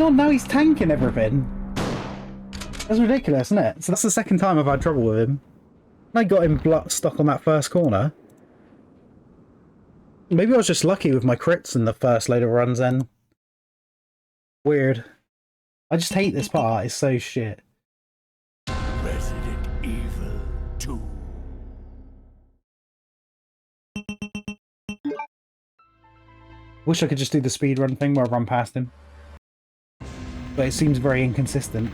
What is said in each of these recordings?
No, now he's tanking everything. That's ridiculous, isn't it? So that's the second time I've had trouble with him. I got him stuck on that first corner. Maybe I was just lucky with my crits in the first load of runs then. Weird. I just hate this part, it's so shit. Resident Evil 2. Wish I could just do the speedrun thing where I run past him. But it seems very inconsistent.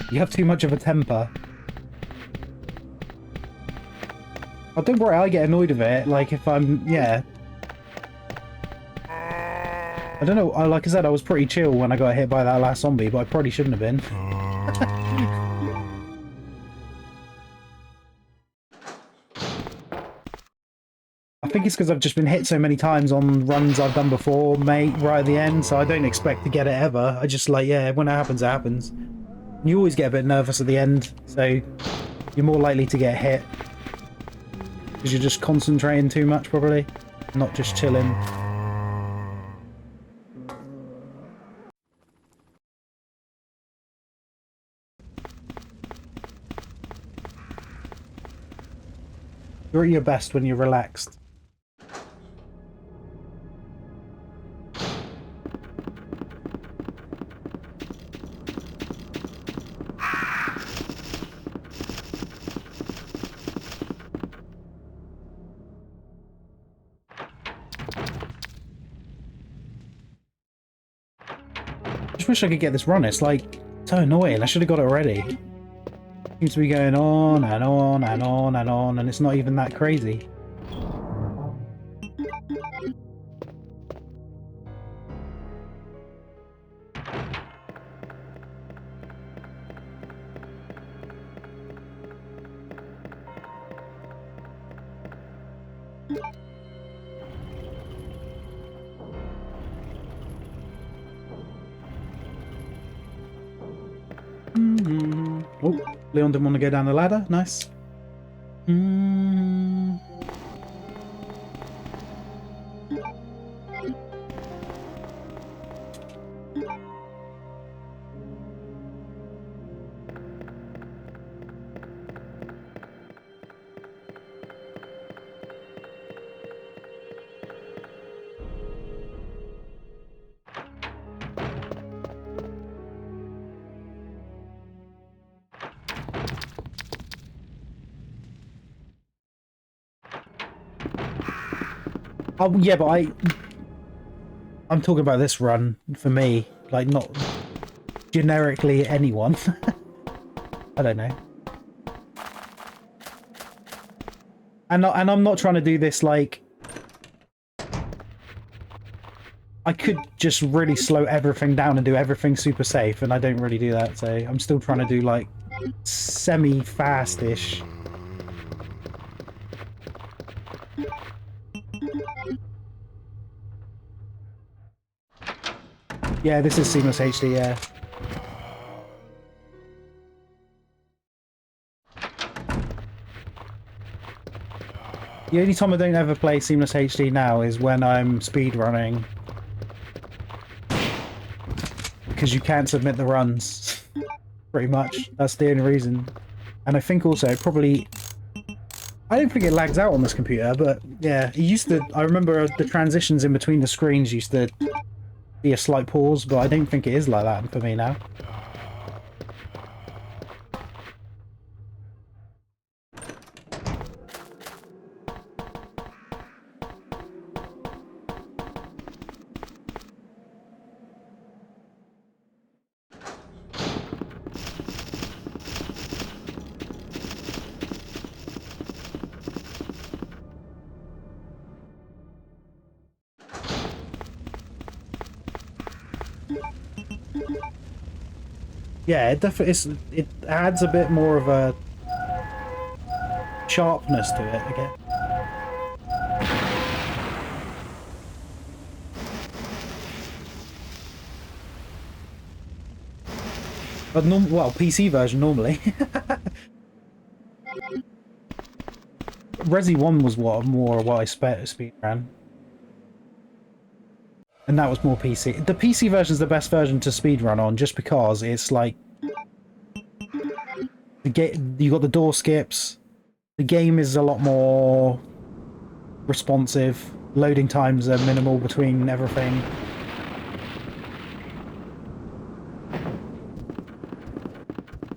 You have too much of a temper. Oh, don't worry, I get annoyed with it. Like, if I'm... yeah. I don't know, like I said, I was pretty chill when I got hit by that last zombie, but I probably shouldn't have been. I think it's because I've just been hit so many times on runs I've done before, mate, right at the end, so I don't expect to get it ever. I just, like, yeah, when it happens, it happens. You always get a bit nervous at the end, so you're more likely to get hit. Because you're just concentrating too much, probably. Not just chilling. You're at your best when you're relaxed. I just wish I could get this run. It's like so annoying. I should have got it already. Seems to be going on and on and on and on, and it's not even that crazy. Oh, Leon didn't want to go down the ladder. Nice. Oh yeah, but I'm talking about this run for me, like not generically anyone. I don't know. And I'm not trying to do this like I could just really slow everything down and do everything super safe, and I don't really do that, so I'm still trying to do like semi-fast-ish. Yeah, this is Seamless HD, yeah. The only time I don't ever play Seamless HD now is when I'm speedrunning. Because you can't submit the runs. Pretty much. That's the only reason. And I think also, probably... I don't think it lags out on this computer, but yeah, it used to... I remember the transitions in between the screens used to be a slight pause, but I don't think it is like that for me now. Yeah, it definitely it adds a bit more of a sharpness to it, I guess. But well, PC version normally. Resi 1 was what I speed ran. And that was more PC. The PC version is the best version to speedrun on, just because it's like you got the door skips. The game is a lot more responsive. Loading times are minimal between everything.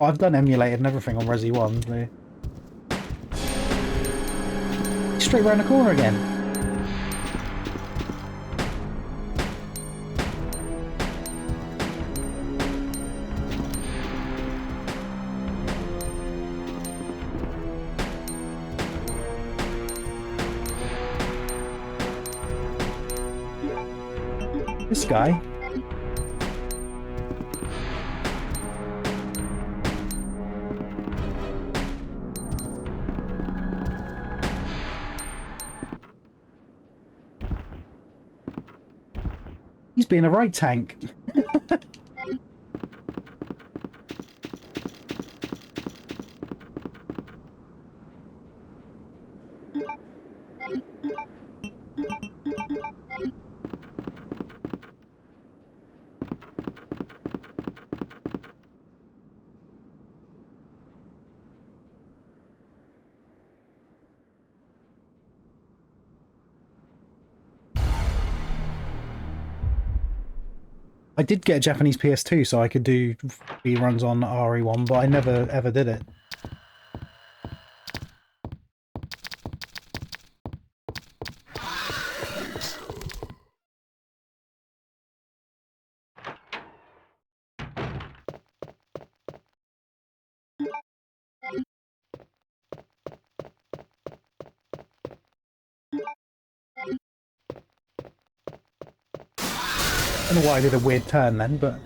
I've done emulated and everything on Resi 1. So. Straight around the corner again. This guy. He's being a right tank. I did get a Japanese PS2 so I could do reruns on RE1, but I never ever did it. I don't know why I did a weird turn then, but...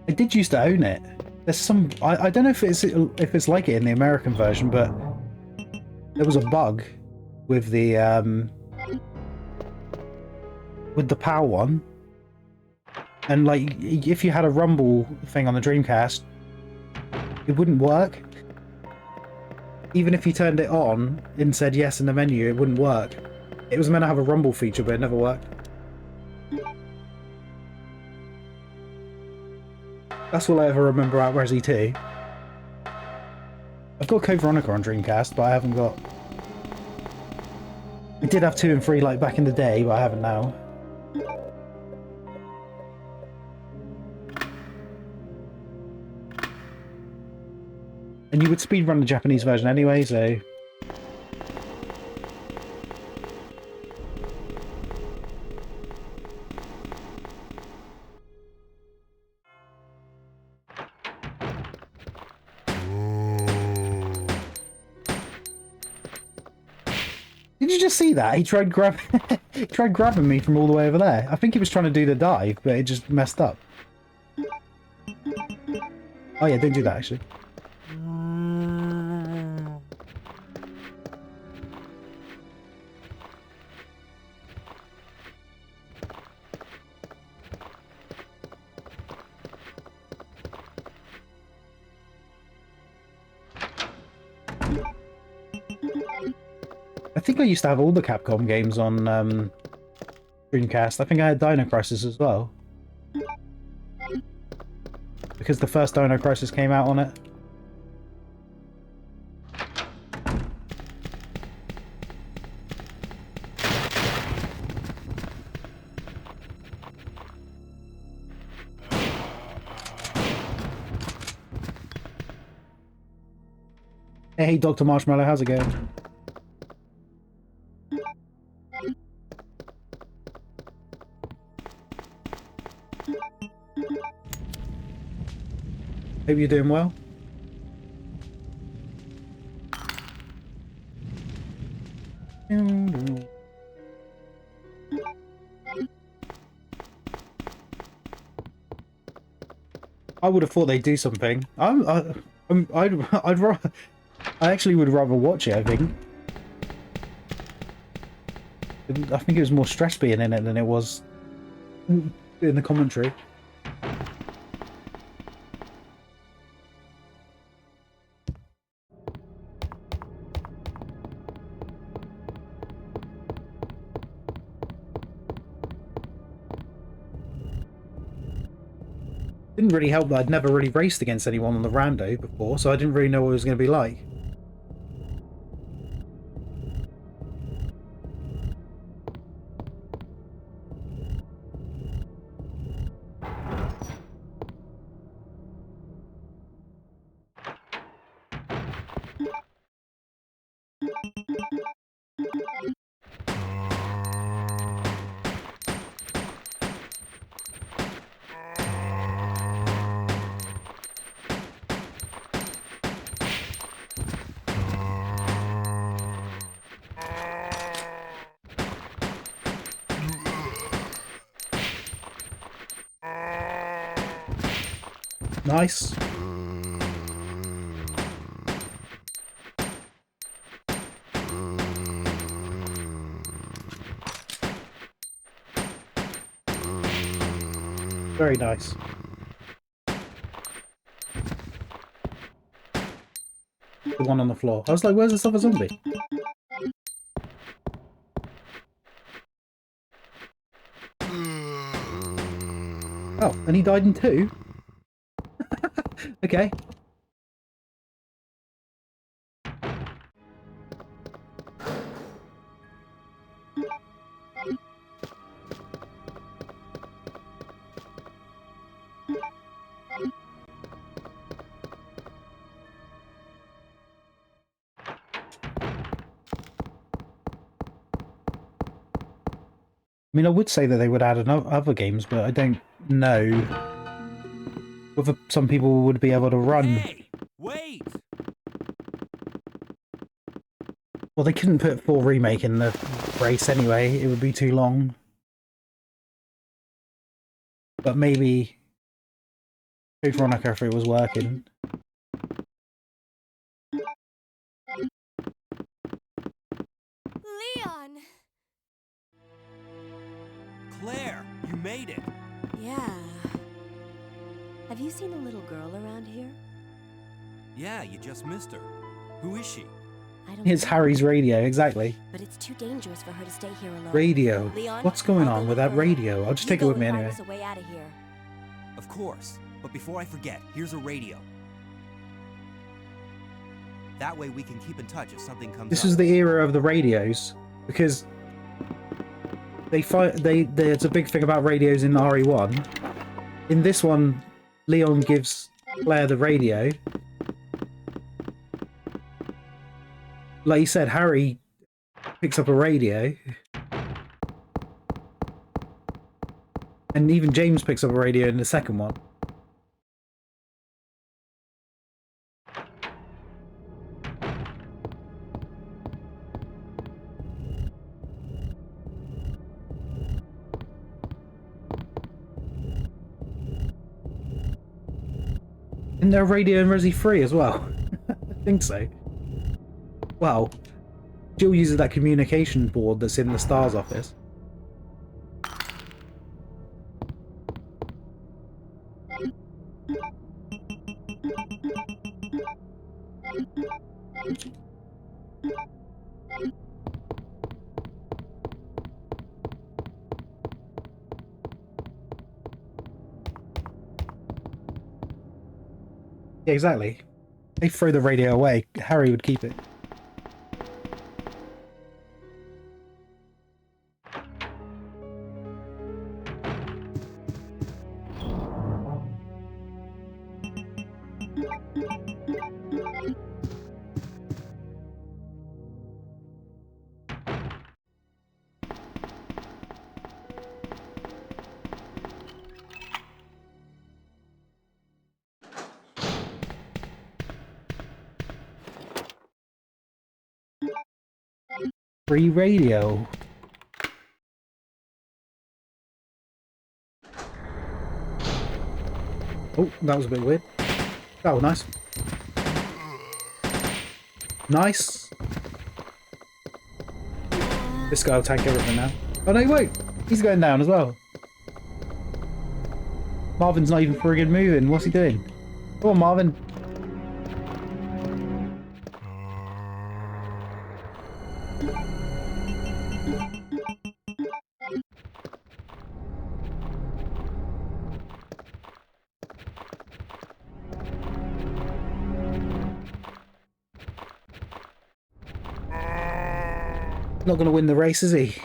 I did used to own it. There's some... I don't know if it's like it in the American version, but there was a bug with the PAL one, and like if you had a rumble thing on the Dreamcast, it wouldn't work. Even if you turned it on and said yes in the menu, it wouldn't work. It was meant to have a rumble feature, but it never worked. That's all I ever remember about Resi 2. I've got Code Veronica on Dreamcast, but I haven't got... I did have 2 and 3 like back in the day, but I haven't now. And you would speedrun the Japanese version anyway, so... Did you just see that? He tried grabbing me from all the way over there. I think he was trying to do the dive, but it just messed up. Oh yeah, don't do that actually. I think I used to have all the Capcom games on Dreamcast. I think I had Dino Crisis as well. Because the first Dino Crisis came out on it. Hey, Dr. Marshmallow, how's it going? Hope you're doing well. I would have thought they'd do something. I actually would rather watch it, I think. I think it was more stress being in it than it was in the commentary. Didn't really help that I'd never really raced against anyone on the rando before, so I didn't really know what it was going to be like. Nice. Very nice. The one on the floor. I was like, where's this other zombie? Oh, and he died in two? Okay. I mean, I would say that they would add other games, but I don't know whether some people would be able to run. Hey, wait! Well, they couldn't put 4 Remake in the race anyway. It would be too long. But maybe Code Veronica if it was working. Leon! Claire, you made it! Yeah. Have you seen a little girl around here? Yeah, you just missed her. Who is she? I don't It's know, Harry's radio, exactly. but it's too dangerous for her to stay here alone. Radio. Leon, What's going I'll on go with look that for her. radio? I'll just You take it go with me and find anyway. us a way out of here. Of course. But before I forget, here's a radio. That way we can keep in touch if something comes This up. is the era of the radios, because there's a big thing about radios in RE1. In this one, Leon gives Claire the radio. Like you said, Harry picks up a radio. And even James picks up a radio in the second one. Isn't there a radio in Resi 3 as well? I think so. Well, Jill uses that communication board that's in the STARS office. Yeah, exactly. They throw the radio away. Harry would keep it. Free radio. Oh, that was a bit weird. Oh, nice. Nice. This guy will tank everything now. Oh no, he won't. He's going down as well. Marvin's not even friggin' moving. What's he doing? Come on, Marvin. Not going to win the race, is he?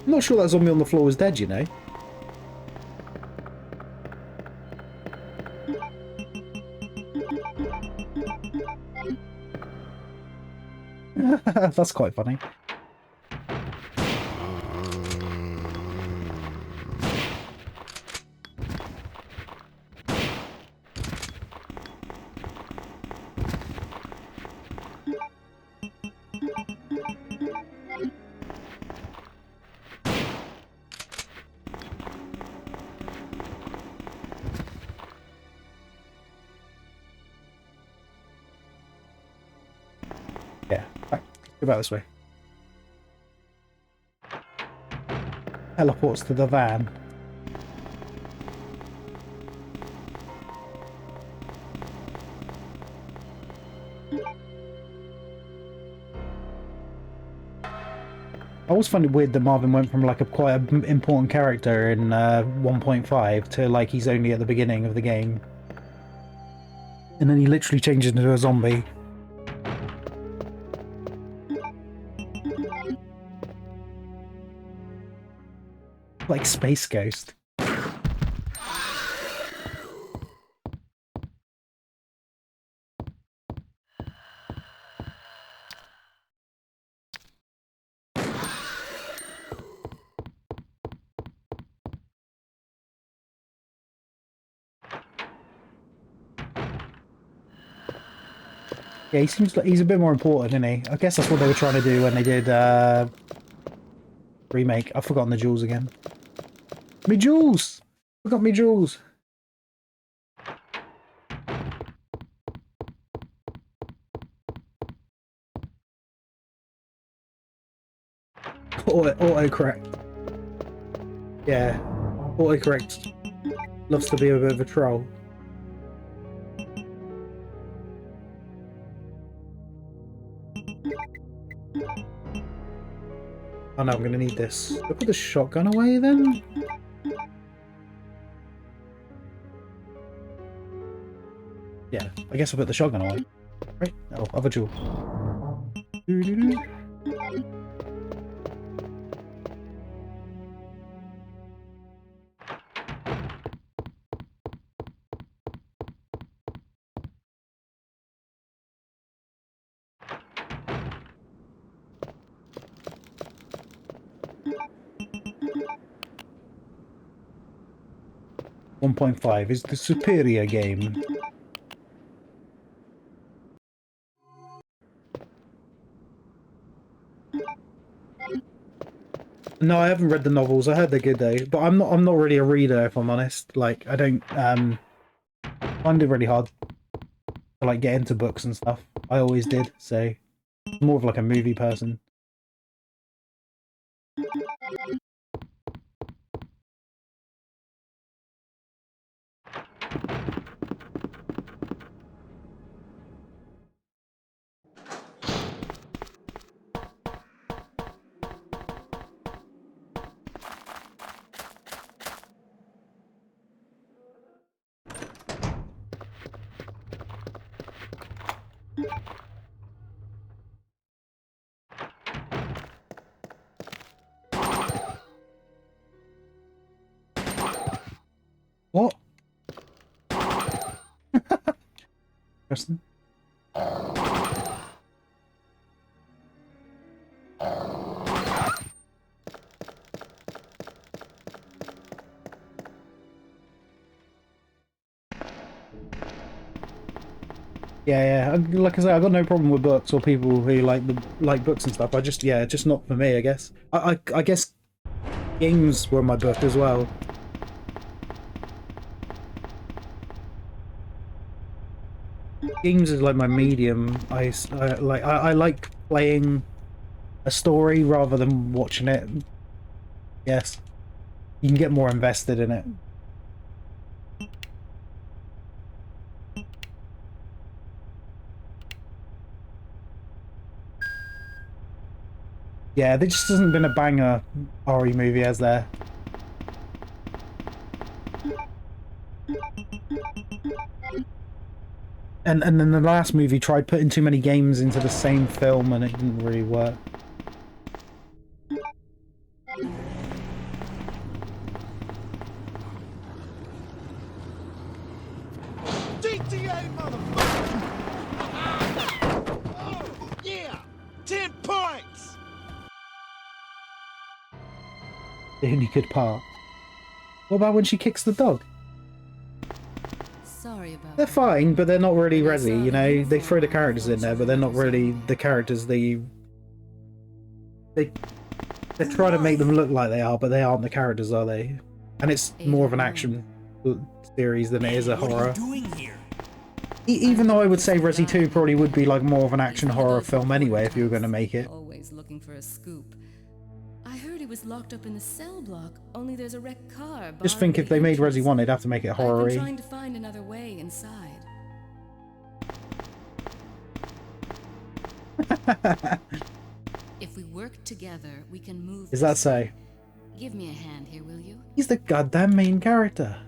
I'm not sure that zombie on the floor was dead, you know. That's quite funny. Yeah, right. Go back this way. Teleports to the van. I always find it weird that Marvin went from like a quite an important character in 1.5 to like he's only at the beginning of the game. And then he literally changes into a zombie. Like Space Ghost. Yeah, he seems like he's a bit more important, isn't he? I guess that's what they were trying to do when they did remake. I've forgotten the jewels again. Me jewels! Forgot me jewels. Autocorrect. Yeah, autocorrect loves to be a bit of a troll. Oh no, I'm gonna need this. Should I put the shotgun away then? Yeah, I guess I'll put the shotgun away. Right? Oh, other jewel. Doo-doo-doo. 1.5 is the superior game. No, I haven't read the novels. I heard they're good though, but I'm not really a reader if I'm honest. Like I don't find it really hard to like get into books and stuff. I always did, so I'm more of like a movie person. Interesting. Yeah, yeah. Like I say, I've got no problem with books or people who like books and stuff. I just, yeah, just not for me, I guess. I guess games were my book as well. Games is like my medium. I like playing a story rather than watching it. Yes, you can get more invested in it. Yeah, there just hasn't been a banger RE movie, has there? And then the last movie tried putting too many games into the same film and it didn't really work. GTA, motherfucker! Oh, yeah! 10 points! The only good part. What about when she kicks the dog? Sorry about They're that. fine, but they're not really Resi, you know? They throw the characters in there, but they're not really the characters that you... They're trying to make them look like they are, but they aren't the characters, are they? And it's more of an action series than it is a What are horror. you doing here? Even though I would say Resi 2 probably would be like more of an action horror film anyway if you were going to make it. Always looking for a scoop. I heard he was locked up in the cell block, only there's a wrecked car. Just think if they made Resi 1, they'd have to make it I've been horror-y. trying to find another way inside. If we work together, we can move. Is that this. so? Give me a hand here, will you? He's the goddamn main character.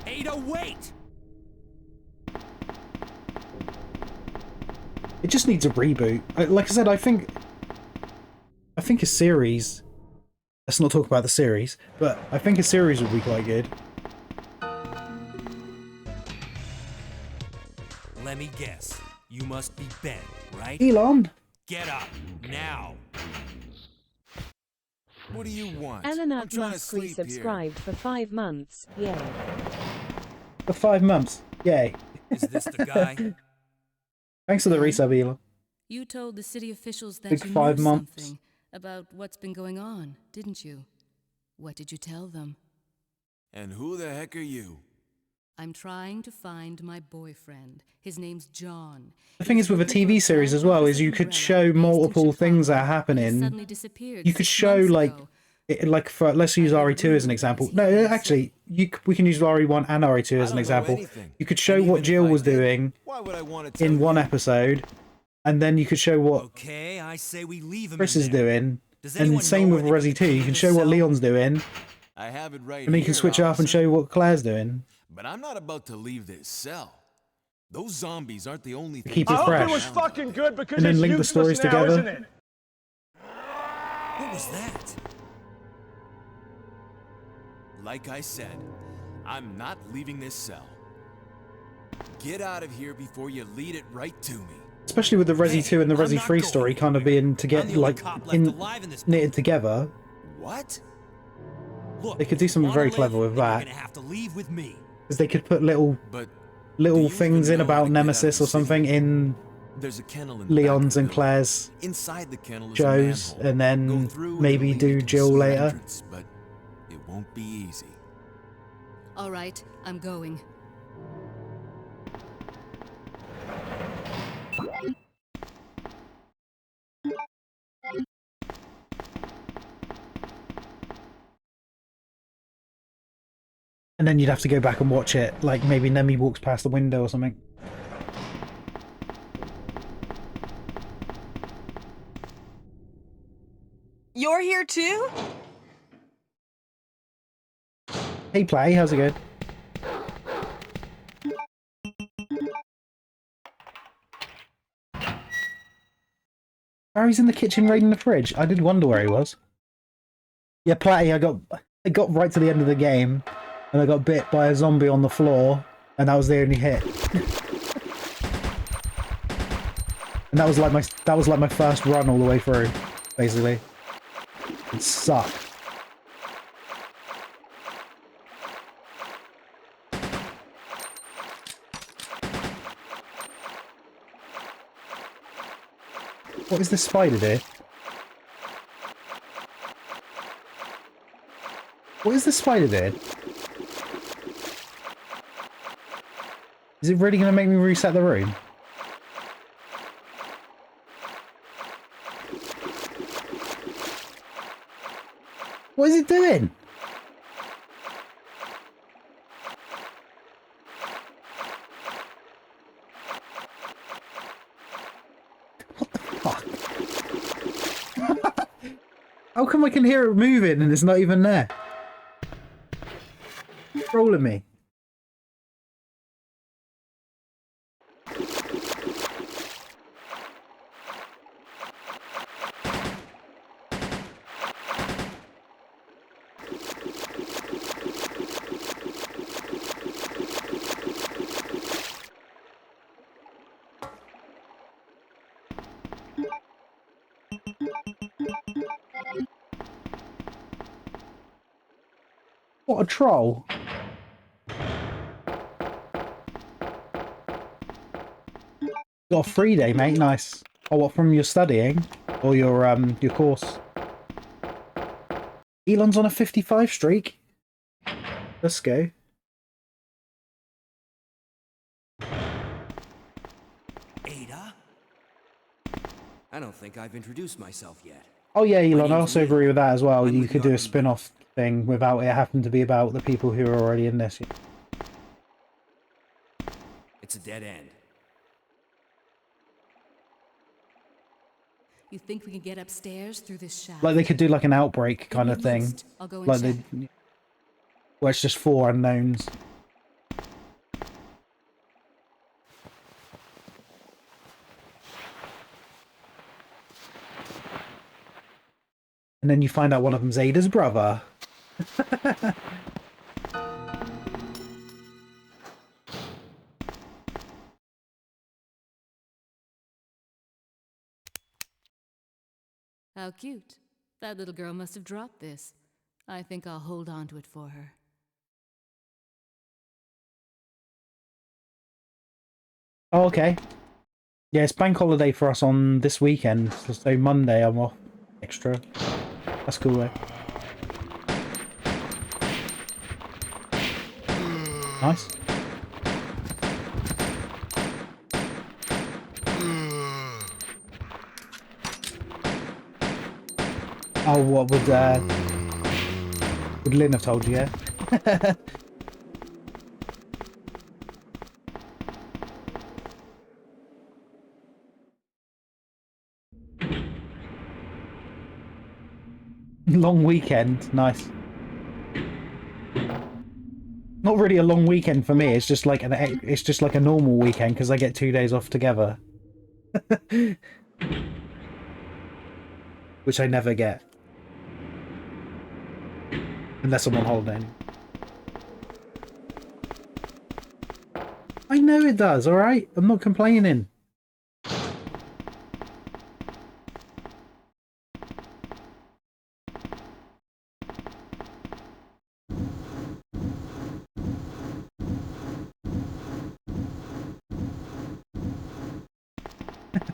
Ada, wait! It just needs a reboot. Like I said, I think a series. Let's not talk about the series, but I think a series would be quite good. Let me guess. You must be Ben, right? Elon, Get up, now! What do you want? Eleanor I'm trying to Musk sleep here. resubscribed for 5 months. Yay. for 5 months. Yay! Is this the guy? Thanks for the resub, Elon. You told the city officials that Big you 5 knew months. something about what's been going on, didn't you? What did you tell them? And who the heck are you? I'm trying to find my boyfriend. His name's John. The thing is with a TV series as well is you could show multiple things that are happening. Suddenly disappeared You could 6 show months like, ago. like for let's use RE2 as an example. No, actually, we can use RE1 and RE2 as I an don't know example. anything. You could show And what even Jill if I was did, doing Why would I want to in tell one you? episode, and then you could show what Okay, I say we leave him Chris in is there. doing. Does And anyone same know with where they Resi put 2, the you key can to show the what cell? Leon's doing, I have it right and then you here, can switch it up and officer. show what Claire's doing. But I'm not about to leave this cell. Those zombies aren't the only thing. Keep it I hope fresh. it was fucking good because And then it's link the useless stories now, together. isn't it? What was that? Like I said, I'm not leaving this cell. Get out of here before you lead it right to me. Especially with the Resi 2 and the I'm Resi not 3 going story kind of anywhere. being to get I'm the only like cop left in alive in this knitted together. What? Look, They could do if you something wanna very live, clever with then that. You're gonna have to leave with me. Because they could put little But do you things even in know how about to get out of Nemesis the or something city? in There's a kennel in the back of Leon's the and building. Claire's, Inside the kennel is Joe's, a manhole. and then Go through and maybe it'll do lead you to a Jill sewer later. entrance, but it won't be easy. All right, I'm going. And then you'd have to go back and watch it, like maybe Nemi walks past the window or something. You're here too? Hey, Play, how's it going? Harry's in the kitchen raiding the fridge. I did wonder where he was. Yeah, Platty, I got right to the end of the game, and I got bit by a zombie on the floor, and that was the only hit. And that was like my first run all the way through, basically. It sucked. What is this spider do? What is the spider doing? Is it really going to make me reset the room? What is it doing? What the fuck? How come I can hear it moving and it's not even there? It's trolling me. What a troll. Got a free day, mate. Nice. Oh, what, from your studying? Or your course? Elon's on a 55 streak. Let's go. Ada? I don't think I've introduced myself yet. Oh yeah, Elon, I name's also Lee. agree with that as well. I'm You with could do a Yarden. spin-off thing without it having to be about the people who are already in this. It's a dead end. You think we can get upstairs through this shaft? Like they could do like an outbreak kind of thing. I'll go and Like check. where it's just 4 unknowns. And then you find out one of them's Ada's brother. How cute. That little girl must have dropped this. I think I'll hold on to it for her. Oh, okay. Yeah, it's bank holiday for us on this weekend. So Monday I'm off extra. That's cool though. Nice. Oh, what would Lynn have told you, yeah? Long weekend, nice. Not really a long weekend for me. It's just like it's just like a normal weekend because I get 2 days off together, which I never get unless I'm on holiday. I know it does. All right, I'm not complaining.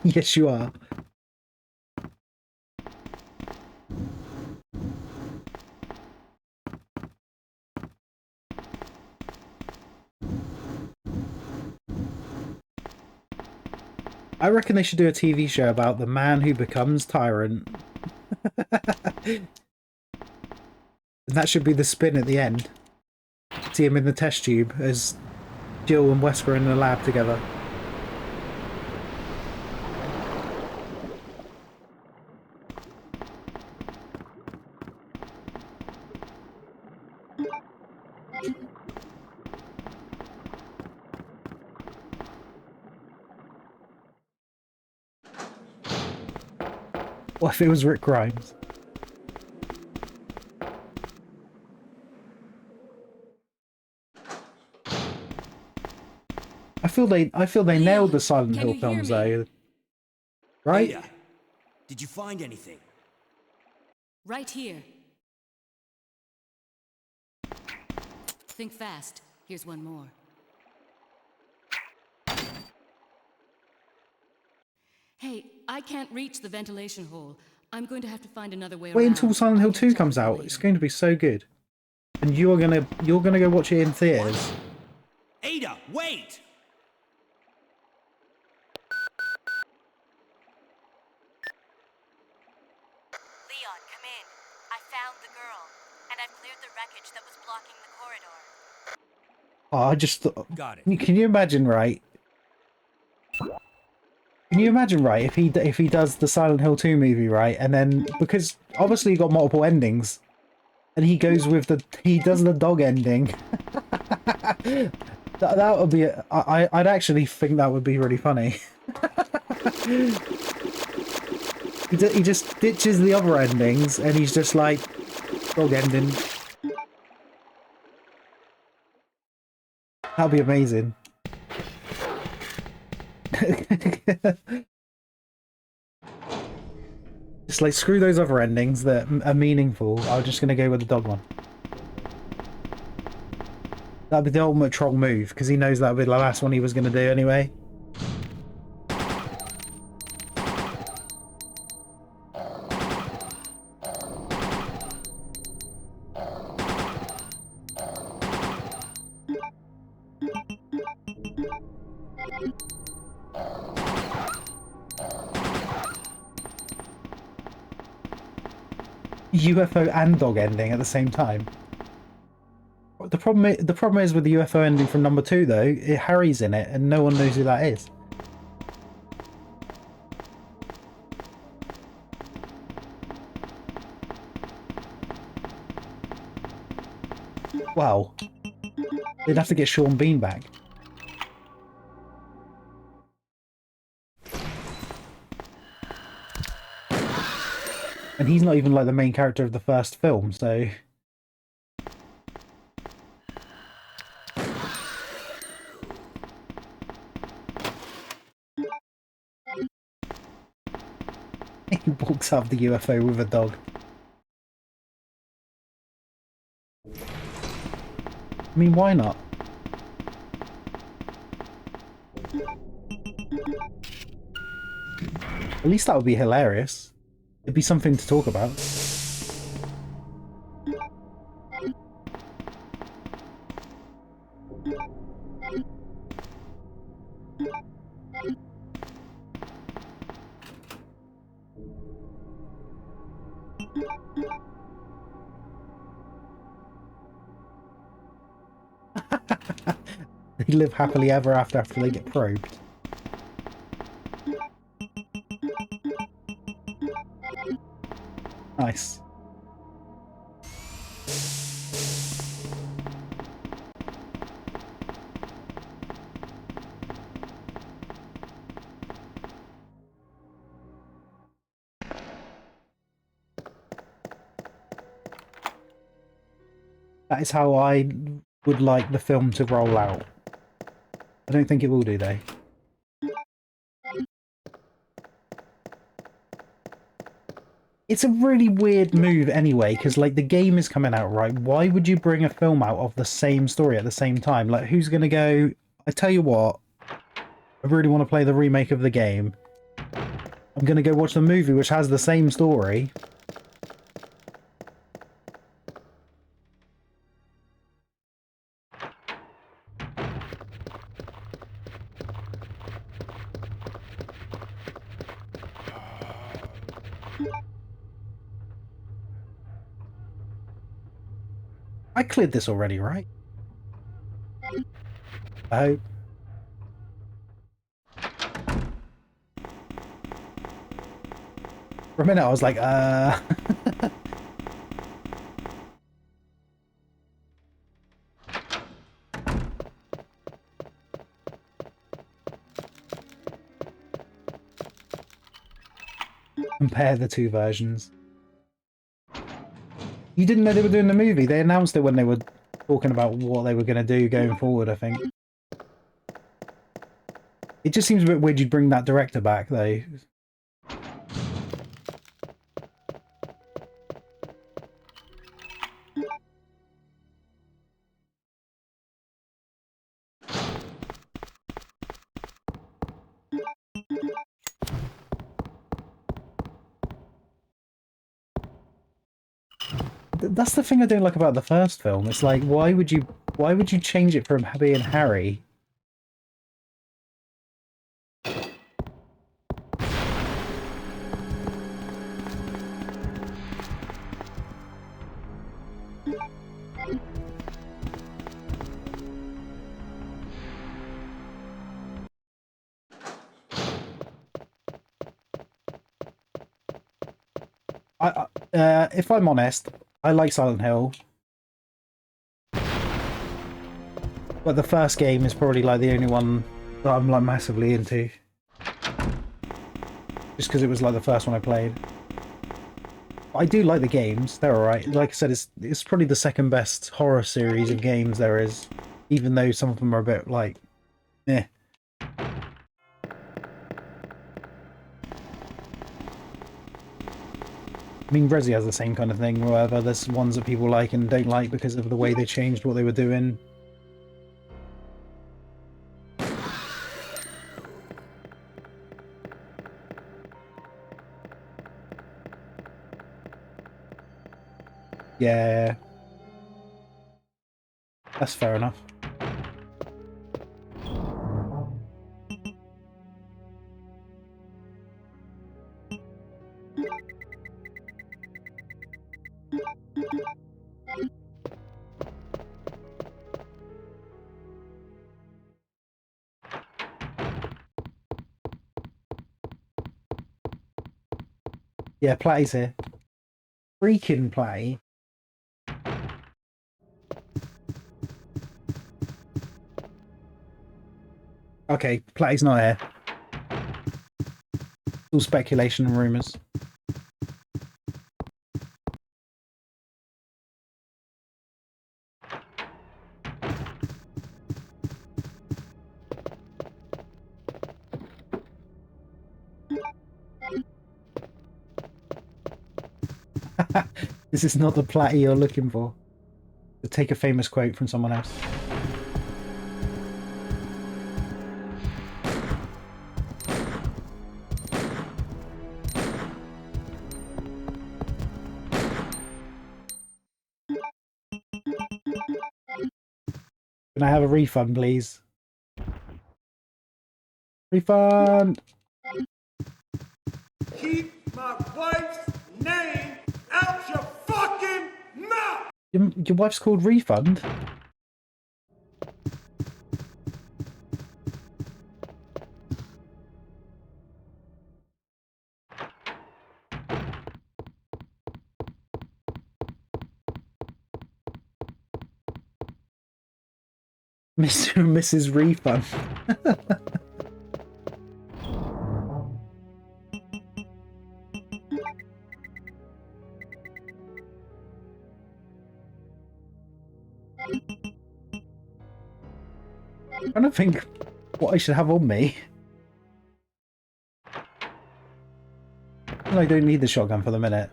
Yes, you are. I reckon they should do a TV show about the man who becomes Tyrant. And that should be the spin at the end. See him in the test tube as Jill and Wesker are in the lab together. What if it was Rick Grimes? I feel they Leo, nailed the Silent can Hill you hear films me? though. Right? Ada, did you find anything? Right here. Think fast. Here's one more. Hey, I can't reach the ventilation hole. I'm going to have to find another way Wait around. until Silent I'll Hill catch 2 up comes with you out. later. It's going to be so good. And you're gonna go watch it in theaters. Ada, wait! Leon, come in. I found the girl, and I've cleared the wreckage that was blocking the corridor. Oh, I just thought, Got it. can you imagine, right? Can you imagine, right, if he does the Silent Hill 2 movie, right, and then because obviously you got multiple endings, and he goes with he does the dog ending. That would be I'd actually think that would be really funny. He just ditches the other endings, and he's just like dog ending. That'd be amazing. Just like screw those other endings that are meaningful. I'm just gonna go with the dog one. That'd be the ultimate troll move because he knows that'd be the last one he was gonna do anyway. UFO and dog ending at the same time. The problem is with the UFO ending from number 2 though, Harry's in it and no one knows who that is. Wow. They'd have to get Sean Bean back. And he's not even like the main character of the first film, so... He walks up the UFO with a dog. I mean, why not? At least that would be hilarious. It'd be something to talk about. They live happily ever after they get probed. Nice. That is how I would like the film to roll out. I don't think it will do, though. It's a really weird move anyway, because like the game is coming out, right? Why would you bring a film out of the same story at the same time? Like, who's going to go, I tell you what, I really want to play the remake of the game. I'm going to go watch the movie, which has the same story. I cleared this already, right? I hope. For a minute I was like, compare the two versions. You didn't know they were doing the movie. They announced it when they were talking about what they were going to do going forward, I think. It just seems a bit weird you'd bring that director back, though. That's the thing I don't like about the first film. It's like, why would you change it from being Harry? If I'm honest, I like Silent Hill, but the first game is probably like the only one that I'm like massively into, just because it was like the first one I played. But I do like the games; they're alright. Like I said, it's probably the second best horror series of games there is, even though some of them are a bit like, eh. I mean, Resi has the same kind of thing, wherever there's ones that people like and don't like because of the way they changed what they were doing. Yeah. That's fair enough. Yeah, Platty's here. Freaking Platty. Okay, Platty's not here. It's all speculation and rumours. This is not the Platty you're looking for. To take a famous quote from someone else. Can I have a refund, please? Refund! Keep my wife's name out your fucking mouth! Your wife's called Refund? Mr. and Mrs. Refund. I'm trying to think what I should have on me. I don't need the shotgun for the minute.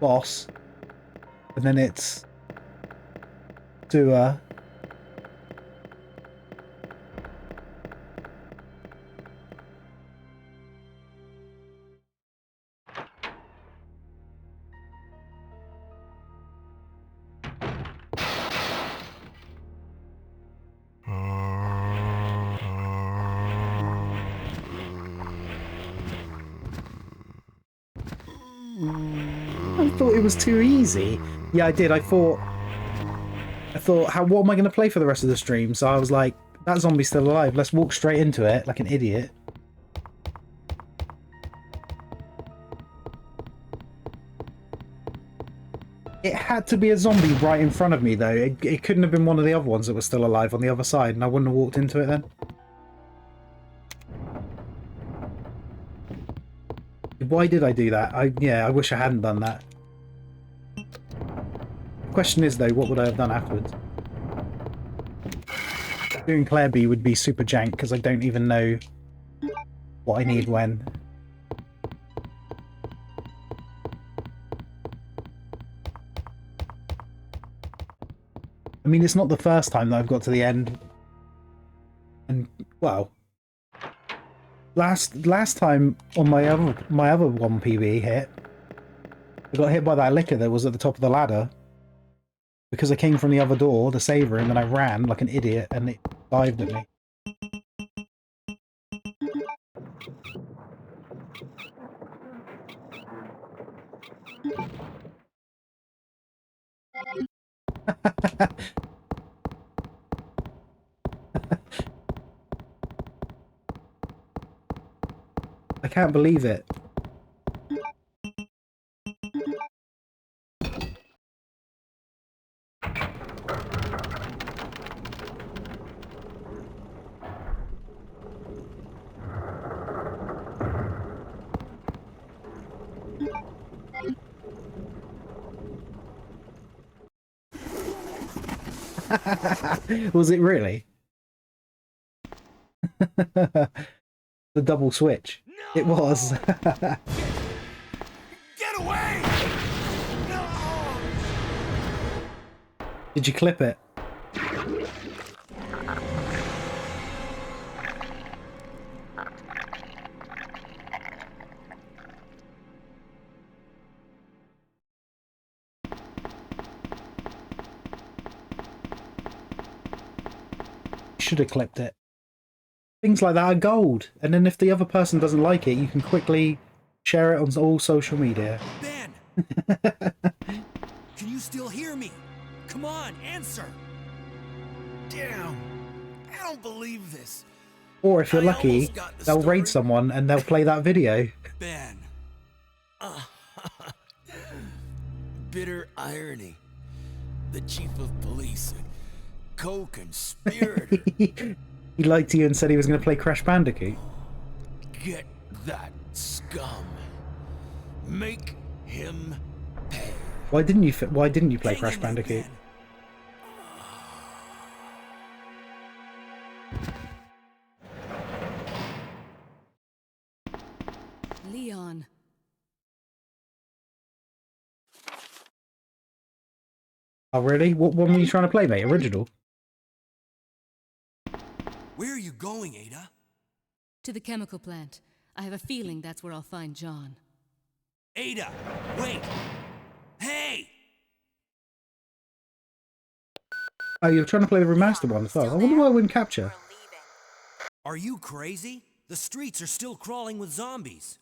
Boss. And then it's Doer. I thought it was too easy. Yeah, I did. I thought, what am I going to play for the rest of the stream? So I was like, that zombie's still alive. Let's walk straight into it like an idiot. It had to be a zombie right in front of me, though. It couldn't have been one of the other ones that was still alive on the other side, and I wouldn't have walked into it then. stupid. Why did I do that? I wish I hadn't done that. The question is, though, what would I have done afterwards? Doing Claire B would be super jank, because I don't even know what I need when. I mean, it's not the first time that I've got to the end. And, well... Last time on my other 1PB hit, I got hit by that licker that was at the top of the ladder because I came from the other door, the save room, and I ran like an idiot and it dived at me. I can't believe it. Was it really? The double switch. No! It was. Get away! No! Did you clip it? Should have clipped it. Things like that are gold, and then if the other person doesn't like it, you can quickly share it on all social media. Ben! Can you still hear me? Come on, answer! Damn! I don't believe this. Or if you're lucky, they'll raid someone and they'll play that video. Ben. Bitter irony. The chief of police, co-conspirator. He liked you and said he was going to play Crash Bandicoot. Get that scum. Make him pay. Why didn't you play Crash Bandicoot? Leon. Oh really? What one were you trying to play, mate? Original? Where are you going, Ada? To the chemical plant. I have a feeling that's where I'll find John. Ada, wait! Hey! Oh, you're trying to play the remastered one as well. I wonder why I wouldn't capture. Are you crazy? The streets are still crawling with zombies.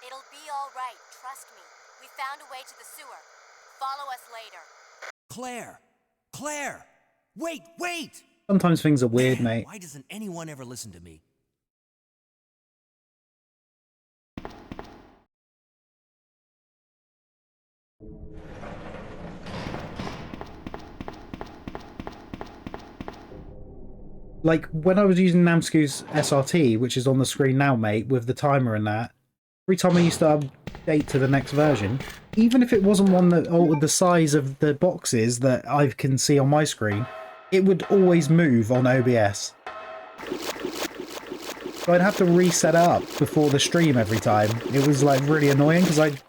It'll be all right, trust me. We found a way to the sewer. Follow us later. Claire! Claire! Wait, wait! Sometimes things are weird, Man, mate. why doesn't anyone ever listen to me? Like, when I was using Namsku's SRT, which is on the screen now, mate, with the timer and that, every time I used to update to the next version, even if it wasn't one that altered the size of the boxes that I can see on my screen, it would always move on OBS. So I'd have to reset it up before the stream every time. It was like really annoying because I'd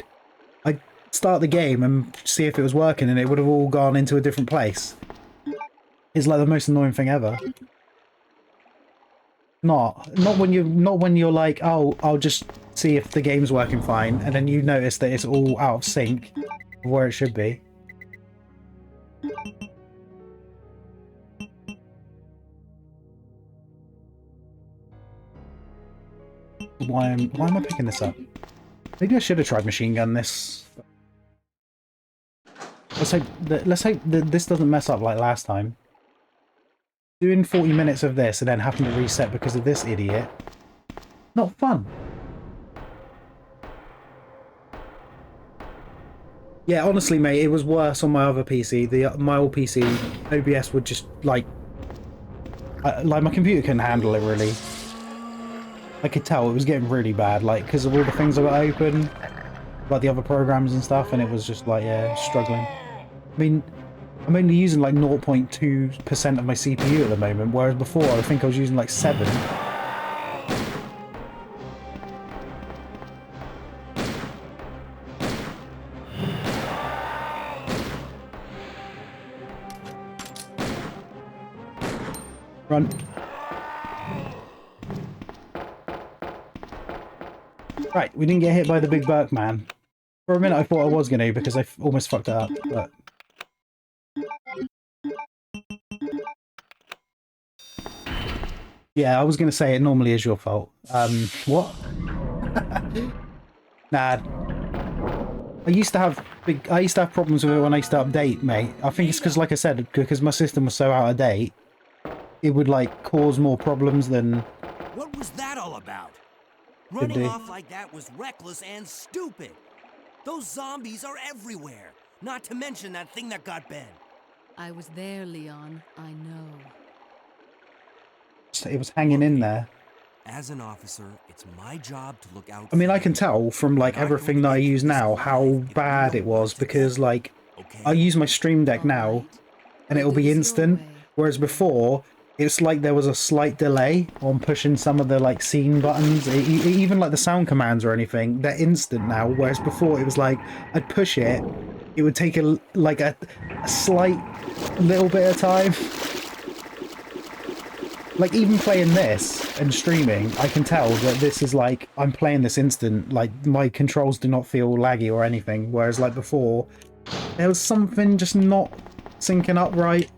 start the game and see if it was working and it would have all gone into a different place. It's like the most annoying thing ever. Not when you're like, oh, I'll just see if the game's working fine, and then you notice that it's all out of sync of where it should be. Why am I picking this up? Maybe I should have tried machine gun this. Let's hope that this doesn't mess up like last time. Doing 40 minutes of this and then having to reset because of this idiot. Not fun. Yeah, honestly, mate, it was worse on my other PC. My old PC, OBS would just like my computer couldn't handle it really. I could tell it was getting really bad, like, because of all the things I got open, like the other programs and stuff, and it was just like, yeah, struggling. I mean, I'm only using like 0.2% of my CPU at the moment, whereas before I think I was using like 7. Run. Right, we didn't get hit by the big Burke man. For a minute I thought I was going to because I almost fucked it up, but... Yeah, I was going to say it normally is your fault. What? Nah. I used to have problems with it when I used to update, mate. I think it's because, like I said, because my system was so out of date, it would, like, cause more problems than... What was that all about? Running off like that was reckless and stupid. Those zombies are everywhere. Not to mention that thing that got Ben. I was there, Leon. I know. It was hanging in there. As an officer, it's my job to look out. I mean, I can tell from, like, everything that I use now how bad it was, because, like, I use my Stream Deck now, and it'll be instant, whereas before, it's like there was a slight delay on pushing some of the, like, scene buttons, even, like, the sound commands or anything. They're instant now, whereas before it was like, I'd push it, it would take, a slight little bit of time. Like, even playing this and streaming, I can tell that this is like, I'm playing this instant, like, my controls do not feel laggy or anything, whereas, like, before, there was something just not syncing up right.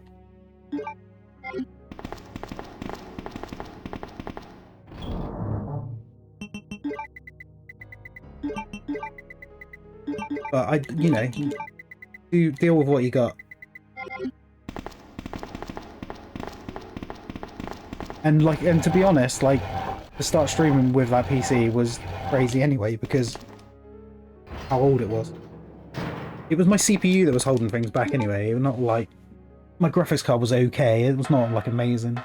But you know, do deal with what you got. And to be honest, like, to start streaming with that PC was crazy anyway, because how old it was. It was my CPU that was holding things back anyway. It was not like, my graphics card was okay. It was not like amazing.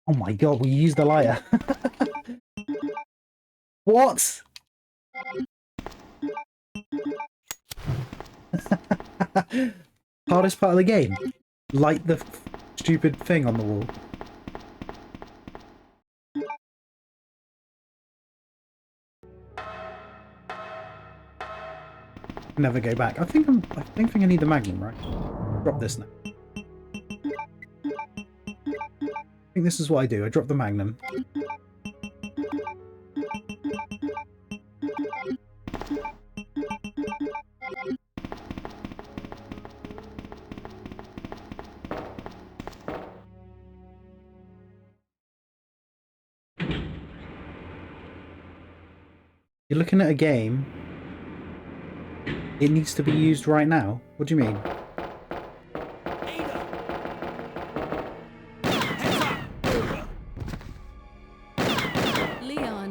Oh my god, we used the lighter. What? Hardest part of the game? Light the stupid thing on the wall. Never go back. I don't think I need the Magnum, right? Drop this now. I think this is what I do. I drop the Magnum. You're looking at a game. It needs to be used right now. What do you mean?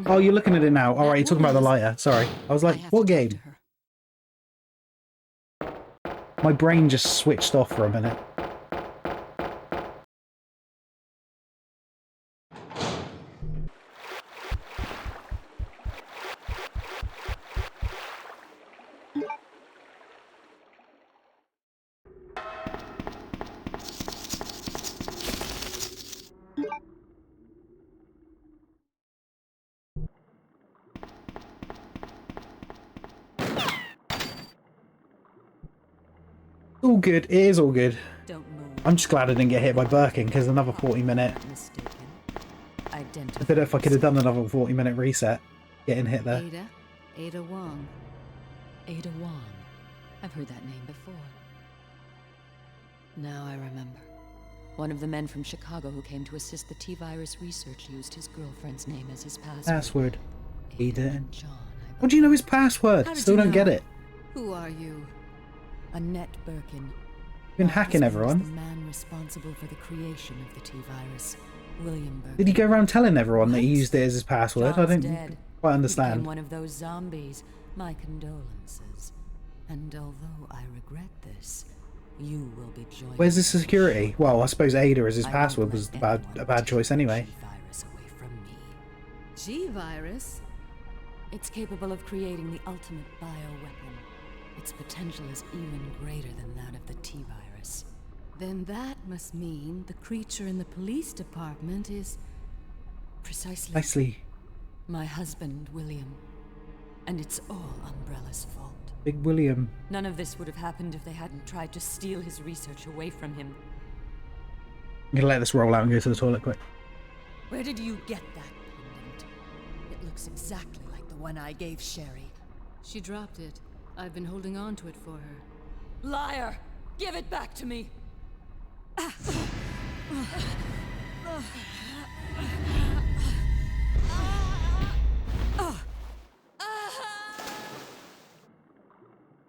Oh, you're looking at it now. Alright, you're talking about the lighter. Sorry. I was like, what game? My brain just switched off for a minute. All good. It is all good. I'm just glad I didn't get hit by Birkin, because another 40-minute... I don't know if I could have done another 40-minute reset, getting hit there. Ada Wong. Ada Wong. I've heard that name before. Now I remember. One of the men from Chicago who came to assist the T-Virus research used his girlfriend's name as his password. Ada. What do you know his password? Still don't get it. Who are you? Annette Birkin. Been hacking everyone. The man responsible for the creation of the T-Virus. William Did he go around telling everyone that he What? used it as his password? I John's don't dead. quite He understand. became one of those zombies. My condolences. And although I regret this, you will be joining. Where's the security? Well, I suppose Ada as his I password won't was let a bad choice anyway. G-Virus away from me. G-Virus? It's capable of creating the ultimate bioweapon. Its potential is even greater than that of the T-Virus. Then that must mean the creature in the police department is... Precisely. Nicely. My husband, William. And it's all Umbrella's fault. Big William. None of this would have happened if they hadn't tried to steal his research away from him. I'm gonna let this roll out and go to the toilet quick. Where did you get that pendant? It looks exactly like the one I gave Sherry. She dropped it. I've been holding on to it for her. Liar! Give it back to me!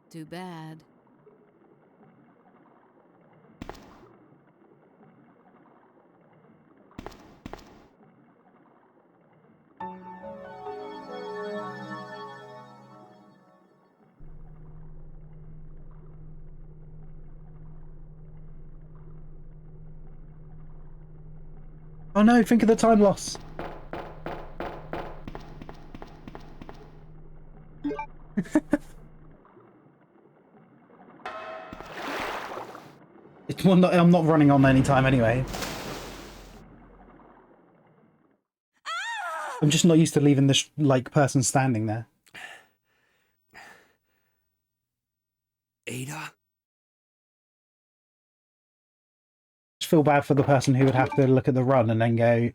Too bad. Oh no, think of the time loss. I'm not running on any time anyway. I'm just not used to leaving this like person standing there. Ada? Just feel bad for the person who would have to look at the run and then go,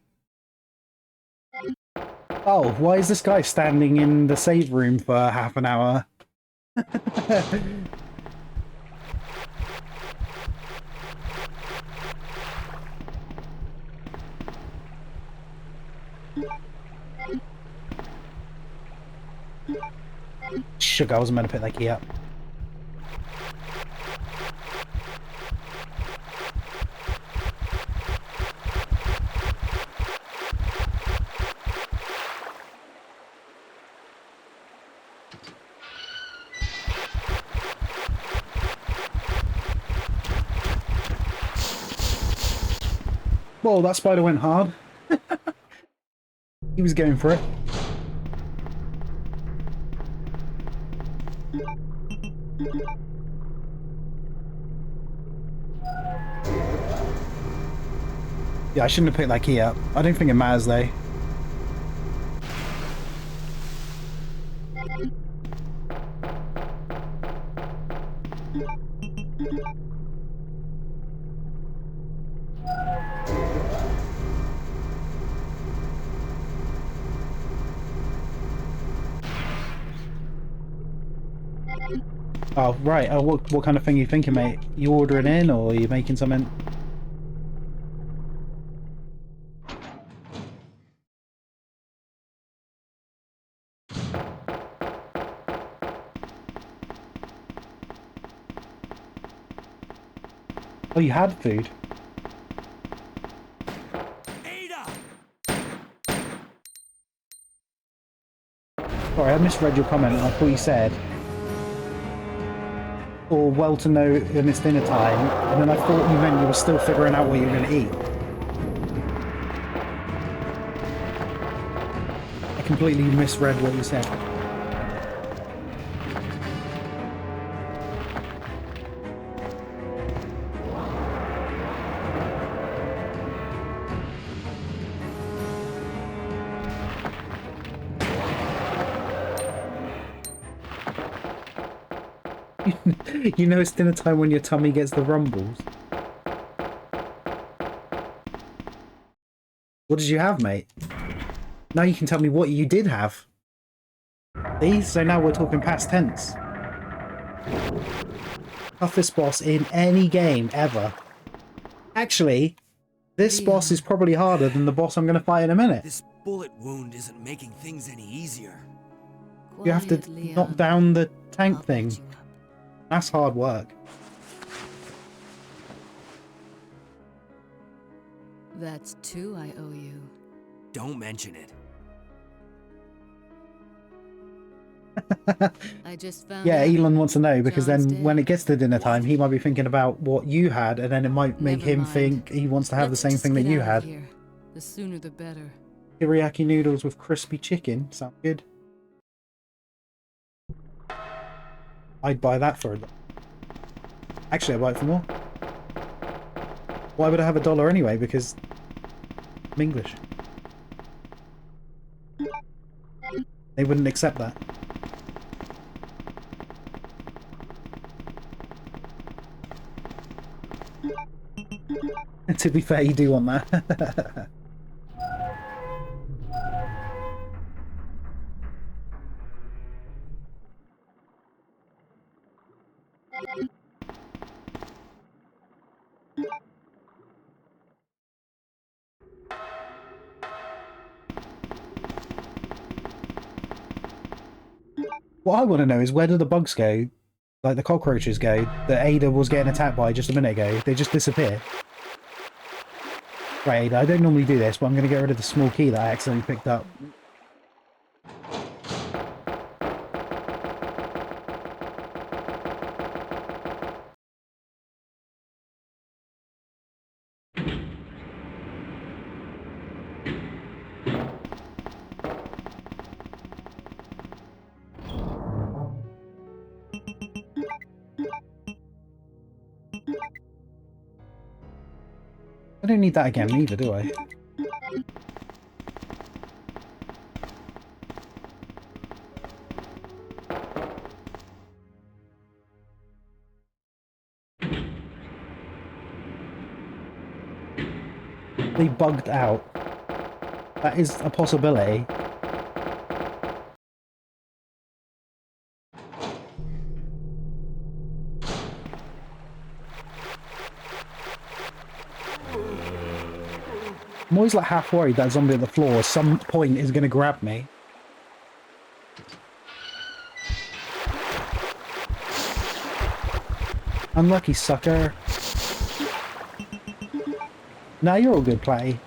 oh, why is this guy standing in the save room for half an hour? Sugar, I wasn't meant to pick that key up. Whoa, that spider went hard. He was going for it. Yeah, I shouldn't have picked that key up. I don't think it matters though. Oh, right. Oh, what kind of thing are you thinking, mate? You ordering in or are you making something? Oh, you had food. Ada! Sorry, I misread your comment. I thought you said, or well to know when it's dinner time, and then I thought you meant you were still figuring out what you were going to eat. I completely misread what you said. You know it's dinner time when your tummy gets the rumbles. What did you have, mate? Now you can tell me what you did have. See? So now we're talking past tense. Toughest boss in any game ever. Actually, this boss is probably harder than the boss I'm going to fight in a minute. This bullet wound isn't making things any easier. You have to Quiet, Leon. knock down the tank I'll thing. patch you up. That's hard work. That's 2 I owe you. Don't mention it. I just found Yeah, out. Elon wants to know, because John's then when dead. it gets to dinner time, he might be thinking about what you had, and then it might make Never him mind. think he wants to have the Let's same just thing that get you out of had. here. The sooner the better. Teriyaki noodles with crispy chicken. Sound good. I'd buy that for a... Actually, I'd buy it for more. Why would I have $1 anyway? Because I'm English. They wouldn't accept that. To be fair, you do want that. What I want to know is, where do the bugs go? Like the cockroaches go, that Ada was getting attacked by just a minute ago. They just disappear. Right, Ada, I don't normally do this, but I'm going to get rid of the small key that I accidentally picked up. I don't need that again either, do I? They bugged out. That is a possibility. I'm always like half worried that zombie at the floor at some point is going to grab me. Unlucky sucker. Nah, you're all good, Platty.